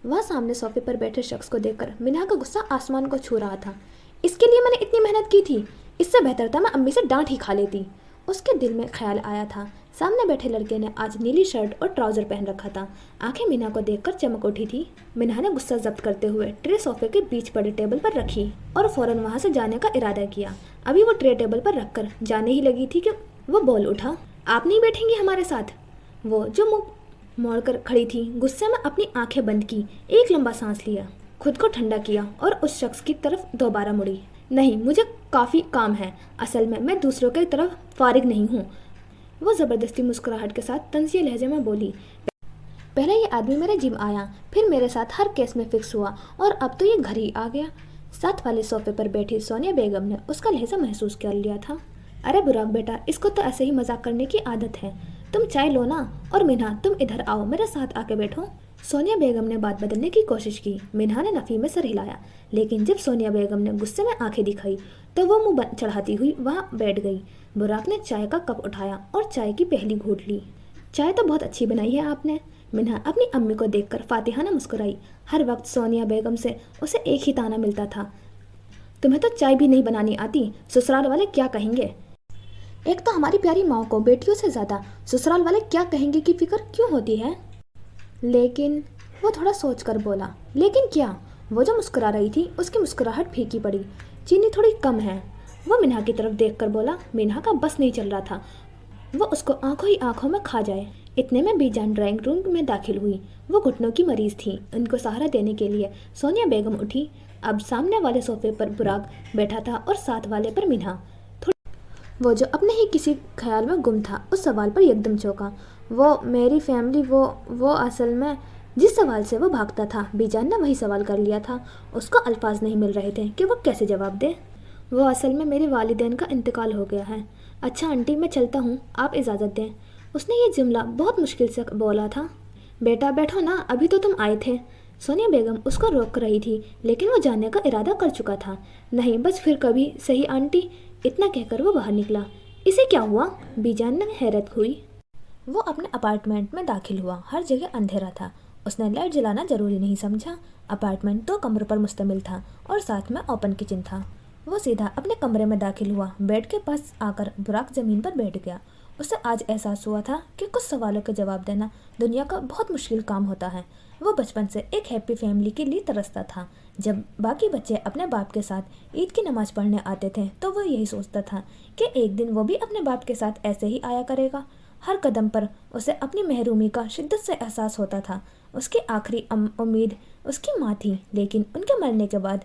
वह सामने सोफे पर बैठे शख्स को देखकर मिन्हा का गुस्सा आसमान को छू रहा था। इसके लिए मैंने इतनी मेहनत की थी, इससे बेहतर था मैं अम्मी से डांट ही खा लेती। उसके दिल में ख्याल आया था, सामने बैठे लड़के ने आज नीली शर्ट और ट्राउजर पहन रखा था। आंखें मिन्हा को देखकर चमक उठी थी। मिन्हा ने गुस्सा जब्त करते हुए ट्रे सोफे के बीच पड़े टेबल पर रखी और फौरन वहां से जाने का इरादा किया। अभी वो ट्रे टेबल पर रखकर जाने ही लगी थी कि वो बोल उठा, आप नहीं बैठेंगी हमारे साथ? वो जो मुंह मोड़कर खड़ी थी गुस्से में अपनी आंखें बंद की, एक लंबा सांस लिया, खुद को ठंडा किया और उस शख्स की तरफ दोबारा मुड़ी। नहीं, मुझे काफ़ी काम है, असल में मैं दूसरों की तरफ फारिग नहीं हूँ। वो ज़बरदस्ती मुस्कुराहट के साथ तंज़िए लहजे में बोली, पहले ये आदमी मेरे जिम आया, फिर मेरे साथ हर केस में फिक्स हुआ और अब तो ये घर ही आ गया। साथ वाले सोफे पर बैठी सोनिया बेगम ने उसका लहजा महसूस कर लिया था। अरे बुराक बेटा, इसको तो ऐसे ही मजाक करने की आदत है। तुम चाय लो ना, और मिन्हा तुम इधर आओ, मेरे साथ आके बैठो। सोनिया बेगम ने बात बदलने की कोशिश की। मिन्हा ने नफी में सर हिलाया, लेकिन जब सोनिया बेगम ने गुस्से में आंखें दिखाई तो वो मुंह चढ़ाती हुई वहाँ बैठ गई। बुराक ने चाय का कप उठाया और चाय की पहली घूंट ली। चाय तो बहुत अच्छी बनाई है आपने। मिन्हा अपनी अम्मी को देखकर फातिहाना मुस्कुराई। हर वक्त सोनिया बेगम से उसे एक ही ताना मिलता था, तुम्हें तो चाय भी नहीं बनानी आती, ससुराल वाले क्या कहेंगे। एक तो हमारी प्यारी माँ को बेटियों से ज्यादा ससुराल वाले क्या कहेंगे की फिक्र क्यों होती है। लेकिन वो थोड़ा सोचकर बोला, लेकिन क्या। वो जो मुस्कुरा रही थी उसकी मुस्कुराहट फीकी पड़ी। चीनी थोड़ी कम है। वो मिन्हा की तरफ देखकर बोला। मिन्हा का बस नहीं चल रहा था, वो उसको आंखों ही आंखों में खा जाए। इतने में बीजान ड्राइंग रूम में दाखिल हुई। वो घुटनों की मरीज थी। उनको सहारा देने के लिए सोनिया बेगम उठी। अब सामने वाले सोफे पर बुराक बैठा था और साथ वाले पर मिन्हा। वो जो अपने ही किसी ख्याल में गुम था, उस सवाल पर एकदम चौंका। वो मेरी फैमिली, वो असल में। जिस सवाल से वो भागता था, बीजान ने वही सवाल कर लिया था। उसको अल्फाज नहीं मिल रहे थे कि वो कैसे जवाब दे। वो असल में मेरे वालिदैन का इंतकाल हो गया है। अच्छा आंटी, मैं चलता हूँ, आप इजाज़त दें। उसने ये जुमला बहुत मुश्किल से बोला था। बेटा बैठो ना, अभी तो तुम आए थे। सोनिया बेगम उसको रोक रही थी, लेकिन वो जाने का इरादा कर चुका था। नहीं, बस फिर कभी सही आंटी, इतना कहकर वो बाहर निकला। इसे क्या हुआ? बीजान ने हैरत हुई। वो अपने अपार्टमेंट में दाखिल हुआ। हर जगह अंधेरा था। उसने लाइट जलाना जरूरी नहीं समझा। अपार्टमेंट 2 कमरों पर मुश्तमिल था और साथ में ओपन किचन था। वो सीधा अपने कमरे में दाखिल हुआ। बेड के पास आकर बुराक जमीन पर बैठ गया। उसे आज एहसास हुआ था कि कुछ सवालों के जवाब देना दुनिया का बहुत मुश्किल काम होता है। वो बचपन से एक हैप्पी फैमिली के लिए तरसता था। जब बाकी बच्चे अपने बाप के साथ ईद की नमाज पढ़ने आते थे तो वो यही सोचता था कि एक दिन वो भी अपने बाप के साथ ऐसे ही आया करेगा। हर कदम पर उसे अपनी महरूमी का शिद्दत से एहसास होता था। उसकी आखिरी उम्मीद उसकी माँ थी, लेकिन उनके मरने के बाद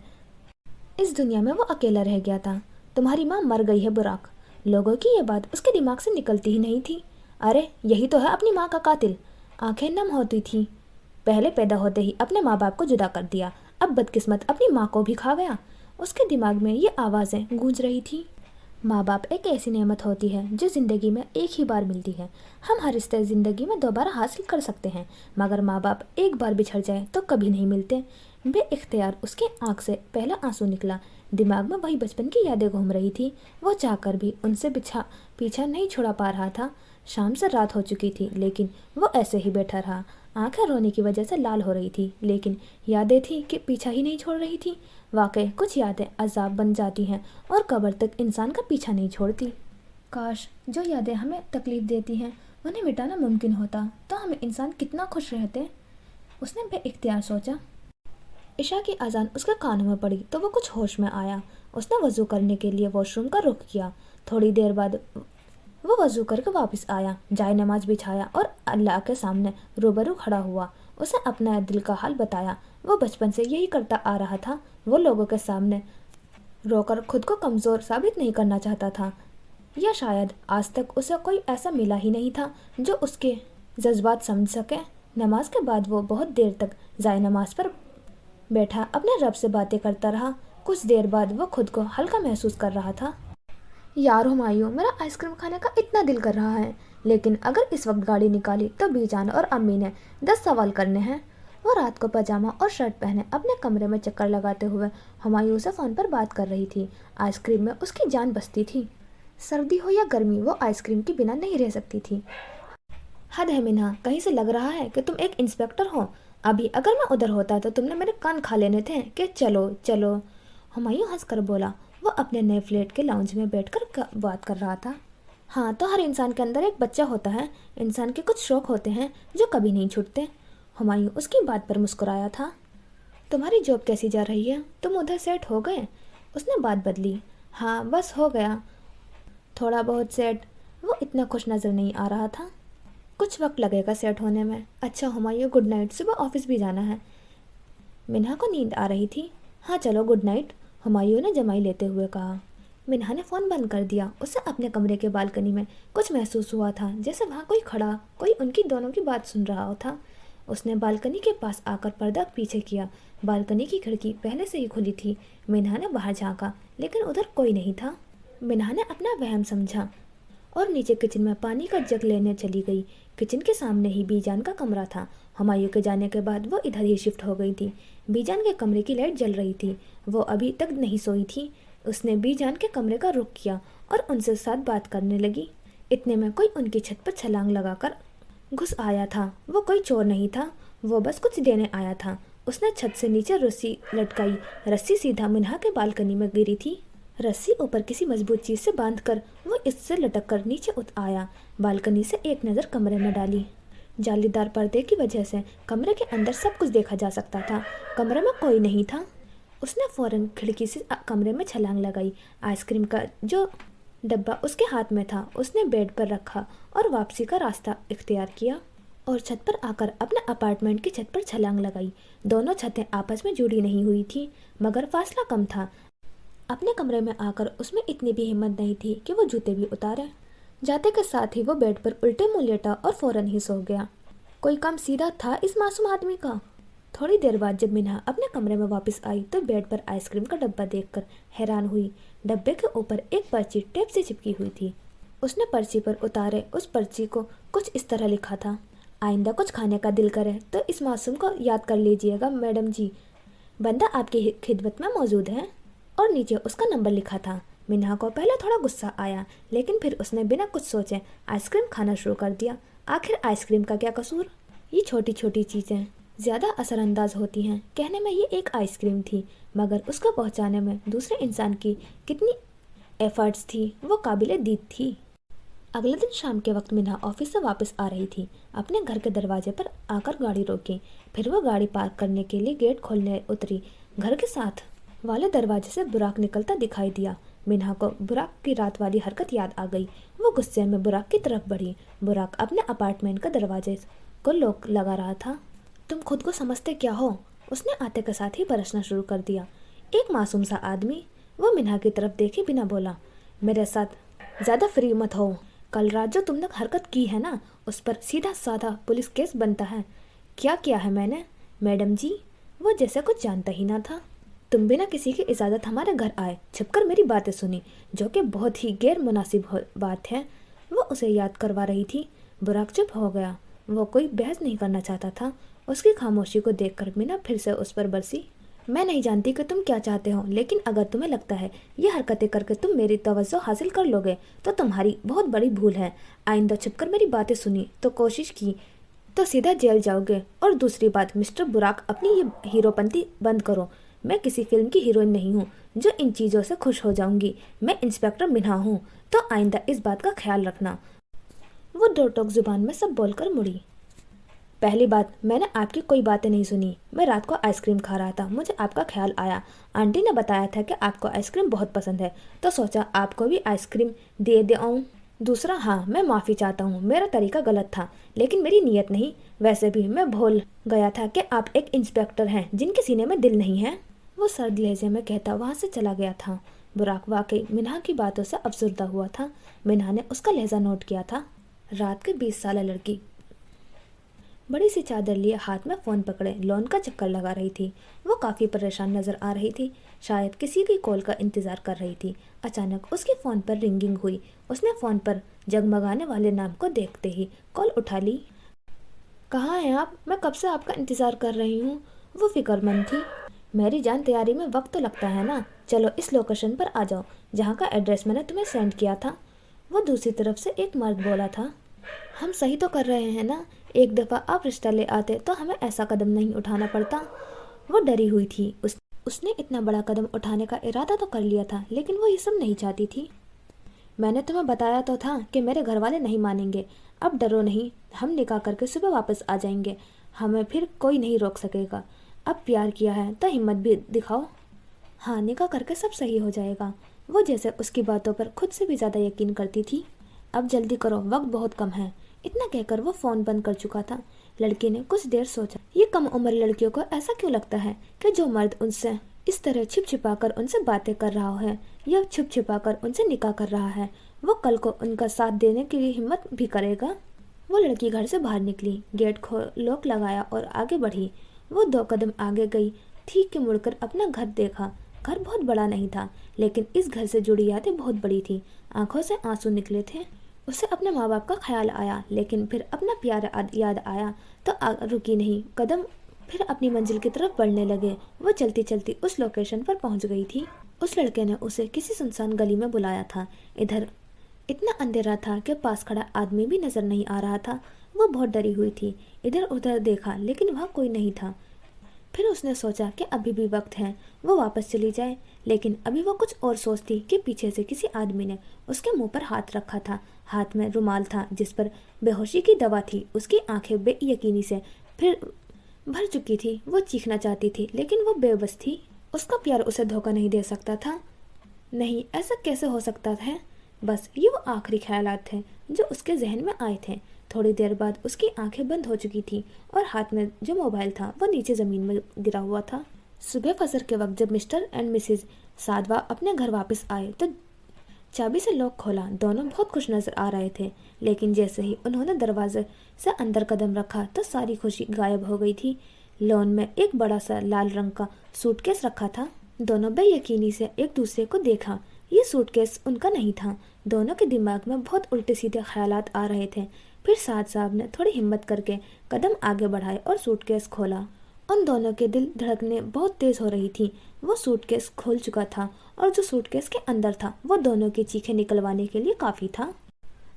इस दुनिया में वो अकेला रह गया था। तुम्हारी माँ मर गई है बुराक। लोगों की ये बात उसके दिमाग से निकलती ही नहीं थी। अरे यही तो है अपनी माँ का कातिल। आंखें नम होती थी। पहले पैदा होते ही अपने माँ बाप को जुदा कर दिया, अब बदकिस्मत अपनी माँ को भी खा गया। उसके दिमाग में ये आवाज़ें गूंज रही थी। माँ बाप एक ऐसी नेमत होती है जो ज़िंदगी में एक ही बार मिलती है। हम हर रिश्ते ज़िंदगी में दोबारा हासिल कर सकते हैं, मगर माँ बाप एक बार बिछड़ जाए तो कभी नहीं मिलते। बेइख्तियार उसके आँख से पहला आंसू निकला। दिमाग में वही बचपन की यादें घूम रही थी। वो चाहकर भी उनसे पीछा नहीं छुड़ा पा रहा था। शाम से रात हो चुकी थी, लेकिन वो ऐसे ही बैठा रहा। आंखें रोने की वजह से लाल हो रही थी, लेकिन यादें थी कि पीछा ही नहीं छोड़ रही थी। वाकई कुछ यादें अजाब बन जाती हैं और कब्र तक इंसान का पीछा नहीं छोड़ती। काश जो यादें हमें तकलीफ देती हैं उन्हें मिटाना मुमकिन होता तो हम इंसान कितना खुश रहते। उसने बेइख्तियार सोचा। इशा की अजान उसके कानों में पड़ी तो वो कुछ होश में आया। उसने वज़ू करने के लिए वॉशरूम का रुख किया। थोड़ी देर बाद वो वज़ू करके वापस आया, जाए नमाज बिछाया और अल्लाह के सामने रूबरू खड़ा हुआ। उसे अपना दिल का हाल बताया। वो बचपन से यही करता आ रहा था। वो लोगों के सामने रोकर खुद को कमज़ोर साबित नहीं करना चाहता था, या शायद आज तक उसे कोई ऐसा मिला ही नहीं था जो उसके जज्बात समझ सके। नमाज के बाद वो बहुत देर तक जाए नमाज पर बैठा अपने रब से बातें करता रहा। कुछ देर बाद वो खुद को हल्का महसूस कर रहा था। यार हुमायूं, मेरा आइसक्रीम खाने का इतना दिल कर रहा है, लेकिन अगर इस वक्त गाड़ी निकाली तो बीजान और अम्मी ने 10 सवाल करने हैं। वो रात को पजामा और शर्ट पहने अपने कमरे में चक्कर लगाते हुए हुमायूं से फ़ोन पर बात कर रही थी। आइसक्रीम में उसकी जान बसती थी। सर्दी हो या गर्मी, वो आइसक्रीम के बिना नहीं रह सकती थी। हद है मिन्हा, कहीं से लग रहा है कि तुम एक इंस्पेक्टर हो। अभी अगर मैं उधर होता तो तुमने मेरे कान खा लेने थे कि चलो चलो। हुमायूं हंसकर बोला। वो अपने नए फ्लैट के लाउंज में बैठकर बात कर रहा था। हाँ, तो हर इंसान के अंदर एक बच्चा होता है। इंसान के कुछ शौक होते हैं जो कभी नहीं छूटते। हुमायूं उसकी बात पर मुस्कुराया था। तुम्हारी जॉब कैसी जा रही है? तुम उधर सेट हो गए? उसने बात बदली। हाँ बस हो गया, थोड़ा बहुत सेट। वो इतना खुश नज़र नहीं आ रहा था। कुछ वक्त लगेगा सेट होने में। अच्छा हुमायूं, गुड नाइट, सुबह ऑफिस भी जाना है। मिन्हा को नींद आ रही थी। हाँ चलो गुड नाइट, हुमायूं ने जमाई लेते हुए कहा। मिन्हा ने फ़ोन बंद कर दिया। उसे अपने कमरे के बालकनी में कुछ महसूस हुआ था, जैसे वहाँ कोई खड़ा, कोई उनकी दोनों की बात सुन रहा था। اس نے بالکنی کے پاس آکر پردہ پیچھے کیا۔ بالکنی کی کھڑکی پہلے سے ہی کھلی تھی۔ منہا نے باہر جھانکا لیکن ادھر کوئی نہیں تھا۔ منہا نے اپنا وہم سمجھا اور نیچے کچن میں پانی کا جگ لینے چلی گئی۔ کچن کے سامنے ہی بی جان کا کمرہ تھا۔ ہمایوں کے جانے کے بعد وہ ادھر ہی شفٹ ہو گئی تھی۔ بی جان کے کمرے کی لائٹ جل رہی تھی۔ وہ ابھی تک نہیں سوئی تھی۔ اس نے بی جان کے کمرے کا رخ کیا اور ان سے ساتھ بات کرنے لگی۔ اتنے میں کوئی ان کی چھت پر چھلانگ لگا کر گھس آیا تھا۔ وہ کوئی چور نہیں تھا، وہ بس کچھ دینے آیا تھا۔ اس نے چھت سے نیچے رسی لٹکائی۔ رسی سیدھا منہا کے بالکنی میں گری تھی۔ رسی اوپر کسی مضبوط چیز سے باندھ کر وہ اس سے لٹک کر نیچے آیا۔ بالکنی سے ایک نظر کمرے میں ڈالی۔ جالی دار پردے کی وجہ سے کمرے کے اندر سب کچھ دیکھا جا سکتا تھا۔ کمرے میں کوئی نہیں تھا۔ اس نے فوراً کھڑکی سے کمرے میں چھلانگ لگائی۔ آئس کریم کا جو ڈبہ اس کے ہاتھ میں تھا اس نے بیڈ پر رکھا اور واپسی کا راستہ اختیار کیا اور چھت پر آ کر اپنے اپارٹمنٹ کی چھت پر چھلانگ لگائی۔ دونوں چھتیں آپس میں جڑی نہیں ہوئی تھی مگر فاصلہ کم تھا۔ اپنے کمرے میں آ کر اس میں اتنی بھی ہمت نہیں تھی کہ وہ جوتے بھی اتارے۔ جاتے کے ساتھ ہی وہ بیڈ پر الٹے منہ لیٹا اور فوراً ہی سو گیا۔ کوئی کام سیدھا تھا اس معصوم آدمی کا۔ تھوڑی دیر بعد جب منہا اپنے کمرے میں واپس آئی تو بیڈ پر آئس کریم کا ڈبہ دیکھ کر حیران ہوئی۔ ڈبے کے اوپر ایک پرچی ٹیپ سے چپکی ہوئی تھی۔ اس نے پرچی پر اتارے۔ اس پرچی کو کچھ اس طرح لکھا تھا: آئندہ کچھ کھانے کا دل کرے تو اس معصوم کو یاد کر لیجیے گا میڈم جی، بندہ آپ کی خدمت میں موجود ہے۔ اور نیچے اس کا نمبر لکھا تھا۔ منہا کو پہلے تھوڑا غصہ آیا لیکن پھر اس نے بنا کچھ سوچے آئس کریم کھانا شروع کر دیا۔ آخر آئس کریم کا کیا قصور؟ یہ چھوٹی چھوٹی چیزیں زیادہ اثر انداز ہوتی ہیں۔ کہنے میں یہ ایک آئس کریم تھی مگر اس کو پہنچانے میں دوسرے انسان کی کتنی ایفرٹس تھی وہ قابل دید تھی۔ اگلے دن شام کے وقت منہا آفس سے واپس آ رہی تھی۔ اپنے گھر کے دروازے پر آ کر گاڑی روکی، پھر وہ گاڑی پارک کرنے کے لیے گیٹ کھولنے اتری۔ گھر کے ساتھ والے دروازے سے براق نکلتا دکھائی دیا۔ منہا کو براق کی رات والی حرکت یاد آ گئی۔ وہ غصے میں براق کی طرف بڑھی۔ براق اپنے اپارٹمنٹ کا دروازے کو لوک لگا رہا تھا۔ تم خود کو سمجھتے کیا ہو؟ اس نے آتے کے ساتھ ہی برسنا شروع کر دیا۔ ایک معصوم سا آدمی۔ وہ منہا کی طرف دیکھے بنا بولا، میرے ساتھ زیادہ فری مت ہو۔ کل رات جو تم نے حرکت کی ہے نا اس پر سیدھا سادہ پولیس کیس بنتا ہے۔ کیا کیا ہے میں نے میڈم جی؟ وہ جیسے کچھ جانتا ہی نہ تھا۔ تم بنا کسی کی اجازت ہمارے گھر آئے، چھپ کر میری باتیں سنی جو کہ بہت ہی غیر مناسب بات ہے۔ وہ اسے یاد کروا رہی تھی۔ براق چپ ہو گیا۔ وہ کوئی بحث نہیں کرنا چاہتا تھا۔ اس کی خاموشی کو دیکھ کر مینا پھر سے اس پر برسی۔ میں نہیں جانتی کہ تم کیا چاہتے ہو لیکن اگر تمہیں لگتا ہے یہ حرکتیں کر کے تم میری توجہ حاصل کر لو گے تو تمہاری بہت بڑی بھول ہے۔ آئندہ چھپ کر میری باتیں سنی تو کوشش کی تو سیدھا جیل جاؤ گے۔ اور دوسری بات مسٹر براق اپنی یہ ہیرو پنتی بند کرو۔ میں کسی فلم کی ہیروئن نہیں ہوں جو ان چیزوں سے خوش ہو جاؤں گی۔ میں انسپکٹر منہا ہوں تو آئندہ اس بات کا خیال رکھنا۔ وہ دو ٹوک زبان میں سب بول کر مڑی۔ پہلی بات، میں نے آپ کی کوئی باتیں نہیں سنی۔ میں رات کو آئس کریم کھا رہا تھا، مجھے آپ کا خیال آیا۔ آنٹی نے بتایا تھا کہ آپ کو آئس کریم بہت پسند ہے تو سوچا آپ کو بھی آئس کریم دے آؤں۔ دوسرا، ہاں میں معافی چاہتا ہوں، میرا طریقہ غلط تھا لیکن میری نیت نہیں۔ ویسے بھی میں بھول گیا تھا کہ آپ ایک انسپکٹر ہیں جن کے سینے میں دل نہیں ہے۔ وہ سرد لہجے میں کہتا وہاں سے چلا گیا تھا۔ براق واقعی منہا کی باتوں سے افسردہ ہوا تھا۔ منہا نے اس کا لہجہ نوٹ کیا تھا۔ رات کے 20 سالہ لڑکی بڑی سی چادر لیے ہاتھ میں فون پکڑے لون کا چکر لگا رہی تھی۔ وہ کافی پریشان نظر آ رہی تھی، شاید کسی کی کال کا انتظار کر رہی تھی۔ اچانک اس کے فون پر رنگنگ ہوئی۔ اس نے فون پر جگمگانے والے نام کو دیکھتے ہی کال اٹھا لی۔ کہاں ہیں آپ؟ میں کب سے آپ کا انتظار کر رہی ہوں۔ وہ فکر مند تھی۔ میری جان، تیاری میں وقت تو لگتا ہے نا، چلو اس لوکیشن پر آ جاؤ جہاں کا ایڈریس میں نے تمہیں سینڈ کیا تھا۔ وہ دوسری طرف سے ایک مرد بولا تھا۔ ہم صحیح تو کر رہے ہیں نا؟ ایک دفعہ آپ رشتہ لے آتے تو ہمیں ایسا قدم نہیں اٹھانا پڑتا۔ وہ ڈری ہوئی تھی۔ اس نے اتنا بڑا قدم اٹھانے کا ارادہ تو کر لیا تھا لیکن وہ یہ سب نہیں چاہتی تھی۔ میں نے تمہیں بتایا تو تھا کہ میرے گھر والے نہیں مانیں گے۔ اب ڈرو نہیں، ہم نکاح کر کے صبح واپس آ جائیں گے، ہمیں پھر کوئی نہیں روک سکے گا۔ اب پیار کیا ہے تو ہمت بھی دکھاؤ۔ ہاں، نکاح کر کے سب صحیح ہو جائے گا۔ وہ جیسے اس کی باتوں پر خود سے بھی زیادہ یقین کرتی تھی۔ اب جلدی کرو، وقت بہت کم ہے۔ اتنا کہہ کر وہ فون بند کر چکا تھا۔ لڑکی نے کچھ دیر سوچا، یہ کم عمر لڑکیوں کو ایسا کیوں لگتا ہے کہ جو مرد ان سے اس طرح چھپ چھپا کر ان سے باتیں کر رہا ہے یا چھپ چھپا کر ان سے نکاح کر رہا ہے وہ کل کو ان کا ساتھ دینے کے لیے ہمت بھی کرے گا۔ वो लड़की घर से बाहर निकली, गेट लॉक लगाया और आगे बढ़ी। वो 2 कदम आगे गई, ठीक के मुड़कर अपना घर देखा। घर बहुत बड़ा नहीं था, लेकिन इस घर से जुड़ी यादें बहुत बड़ी थी। आंखों से आंसू निकले थे। उसे अपने माँ बाप का ख्याल आया, लेकिन फिर अपना प्यार याद आया तो रुकी नहीं, कदम फिर अपनी मंजिल की तरफ बढ़ने लगे। वो चलती चलती उस लोकेशन पर पहुंच गई थी। उस लड़के ने उसे किसी सुनसान गली में बुलाया था। इधर इतना अंधेरा था कि पास खड़ा आदमी भी नजर नहीं आ रहा था। वो बहुत डरी हुई थी। इधर उधर देखा, लेकिन वहाँ कोई नहीं था। फिर उसने सोचा कि अभी भी वक्त है, वो वापस चली जाए। लेकिन अभी वो कुछ और सोचती कि पीछे से किसी आदमी ने उसके मुंह पर हाथ रखा था। हाथ में रुमाल था जिस पर बेहोशी की दवा थी। उसकी आंखें बेयकीनी से फिर भर चुकी थी। वो चीखना चाहती थी, लेकिन वो बेबस थी। उसका प्यार उसे धोखा नहीं दे सकता था। नहीं, ऐसा कैसे हो सकता है? बस ये वो आखिरी ख्यालात थे जो उसके जहन में आए थे। थोड़ी देर बाद उसकी आंखें बंद हो चुकी थी और हाथ में जो मोबाइल था वो नीचे ज़मीन में गिरा हुआ था। सुबह फजर के वक्त जब मिस्टर एंड मिसेज सादवा अपने घर वापस आए तो चाबी से लॉक खोला। दोनों बहुत खुश नजर आ रहे थे, लेकिन जैसे ही उन्होंने दरवाजे से अंदर कदम रखा तो सारी खुशी गायब हो गई थी। लॉन में एक बड़ा सा लाल रंग का सूटकेस रखा था। दोनों बेयकीनी से एक दूसरे को देखा। ये सूटकेस उनका नहीं था। दोनों के दिमाग में बहुत उल्टे सीधे ख्यालात आ रहे थे। फिर साद साहब ने थोड़ी हिम्मत करके कदम आगे बढ़ाए और सूटकेस खोला। उन दोनों के दिल धड़कने बहुत तेज हो रही थी। वो सूटकेस खोल चुका था और जो सूटकेस के अंदर था वो दोनों की चीखें निकलवाने के लिए काफी था।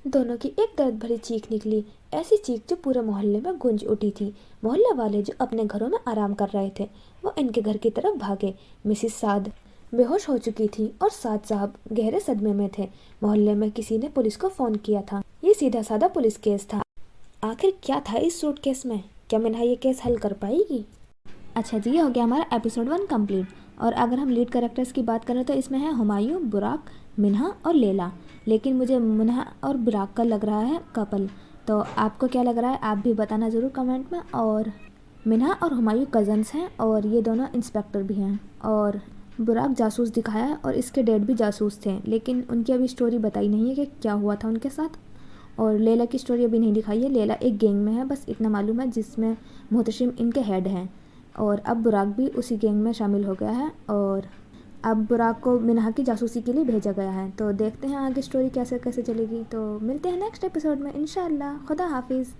दोनों की एक दर्द भरी चीख निकली, ऐसी चीख जो पूरे मोहल्ले में गूंज उठी थी। मोहल्ले वाले जो अपने घरों में आराम कर रहे थे वो इनके घर की तरफ भागे। मिसिस साद बेहोश हो चुकी थी और साद साहब गहरे सदमे में थे। मोहल्ले में किसी ने पुलिस को फोन किया था। ये सीधा साधा पुलिस केस था। आखिर क्या था इस सूटकेस में? क्या मिन्हा ये केस हल कर पाएगी? अच्छा जी, ये हो गया हमारा एपिसोड 1 कंप्लीट। और अगर हम लीड कैरेक्टर्स की बात करें तो इसमें है हुमायूं, बुराक, मिन्हा और लैला। लेकिन मुझे मिन्हा और बुराक का लग रहा है कपल। तो आपको क्या लग रहा है आप भी बताना ज़रूर कमेंट में। और मिन्हा और हुमायूं कज़न्स हैं और ये दोनों इंस्पेक्टर भी हैं। और बुराक जासूस दिखाया है और इसके डैड भी जासूस थे, लेकिन उनकी अभी स्टोरी बताई नहीं है कि क्या हुआ था उनके साथ। और लैला की स्टोरी अभी नहीं दिखाई है। लैला एक गैंग में है, बस इतना मालूम है, जिसमें मोहतशिम इनके हेड हैं। और अब बुराक भी उसी गैंग में शामिल हो गया है और अब बुराक को मिन्हा की जासूसी के लिए भेजा गया है। तो देखते हैं आगे स्टोरी कैसे कैसे चलेगी। तो मिलते हैं नेक्स्ट एपिसोड में इंशाअल्लाह। खुदा हाफिज़।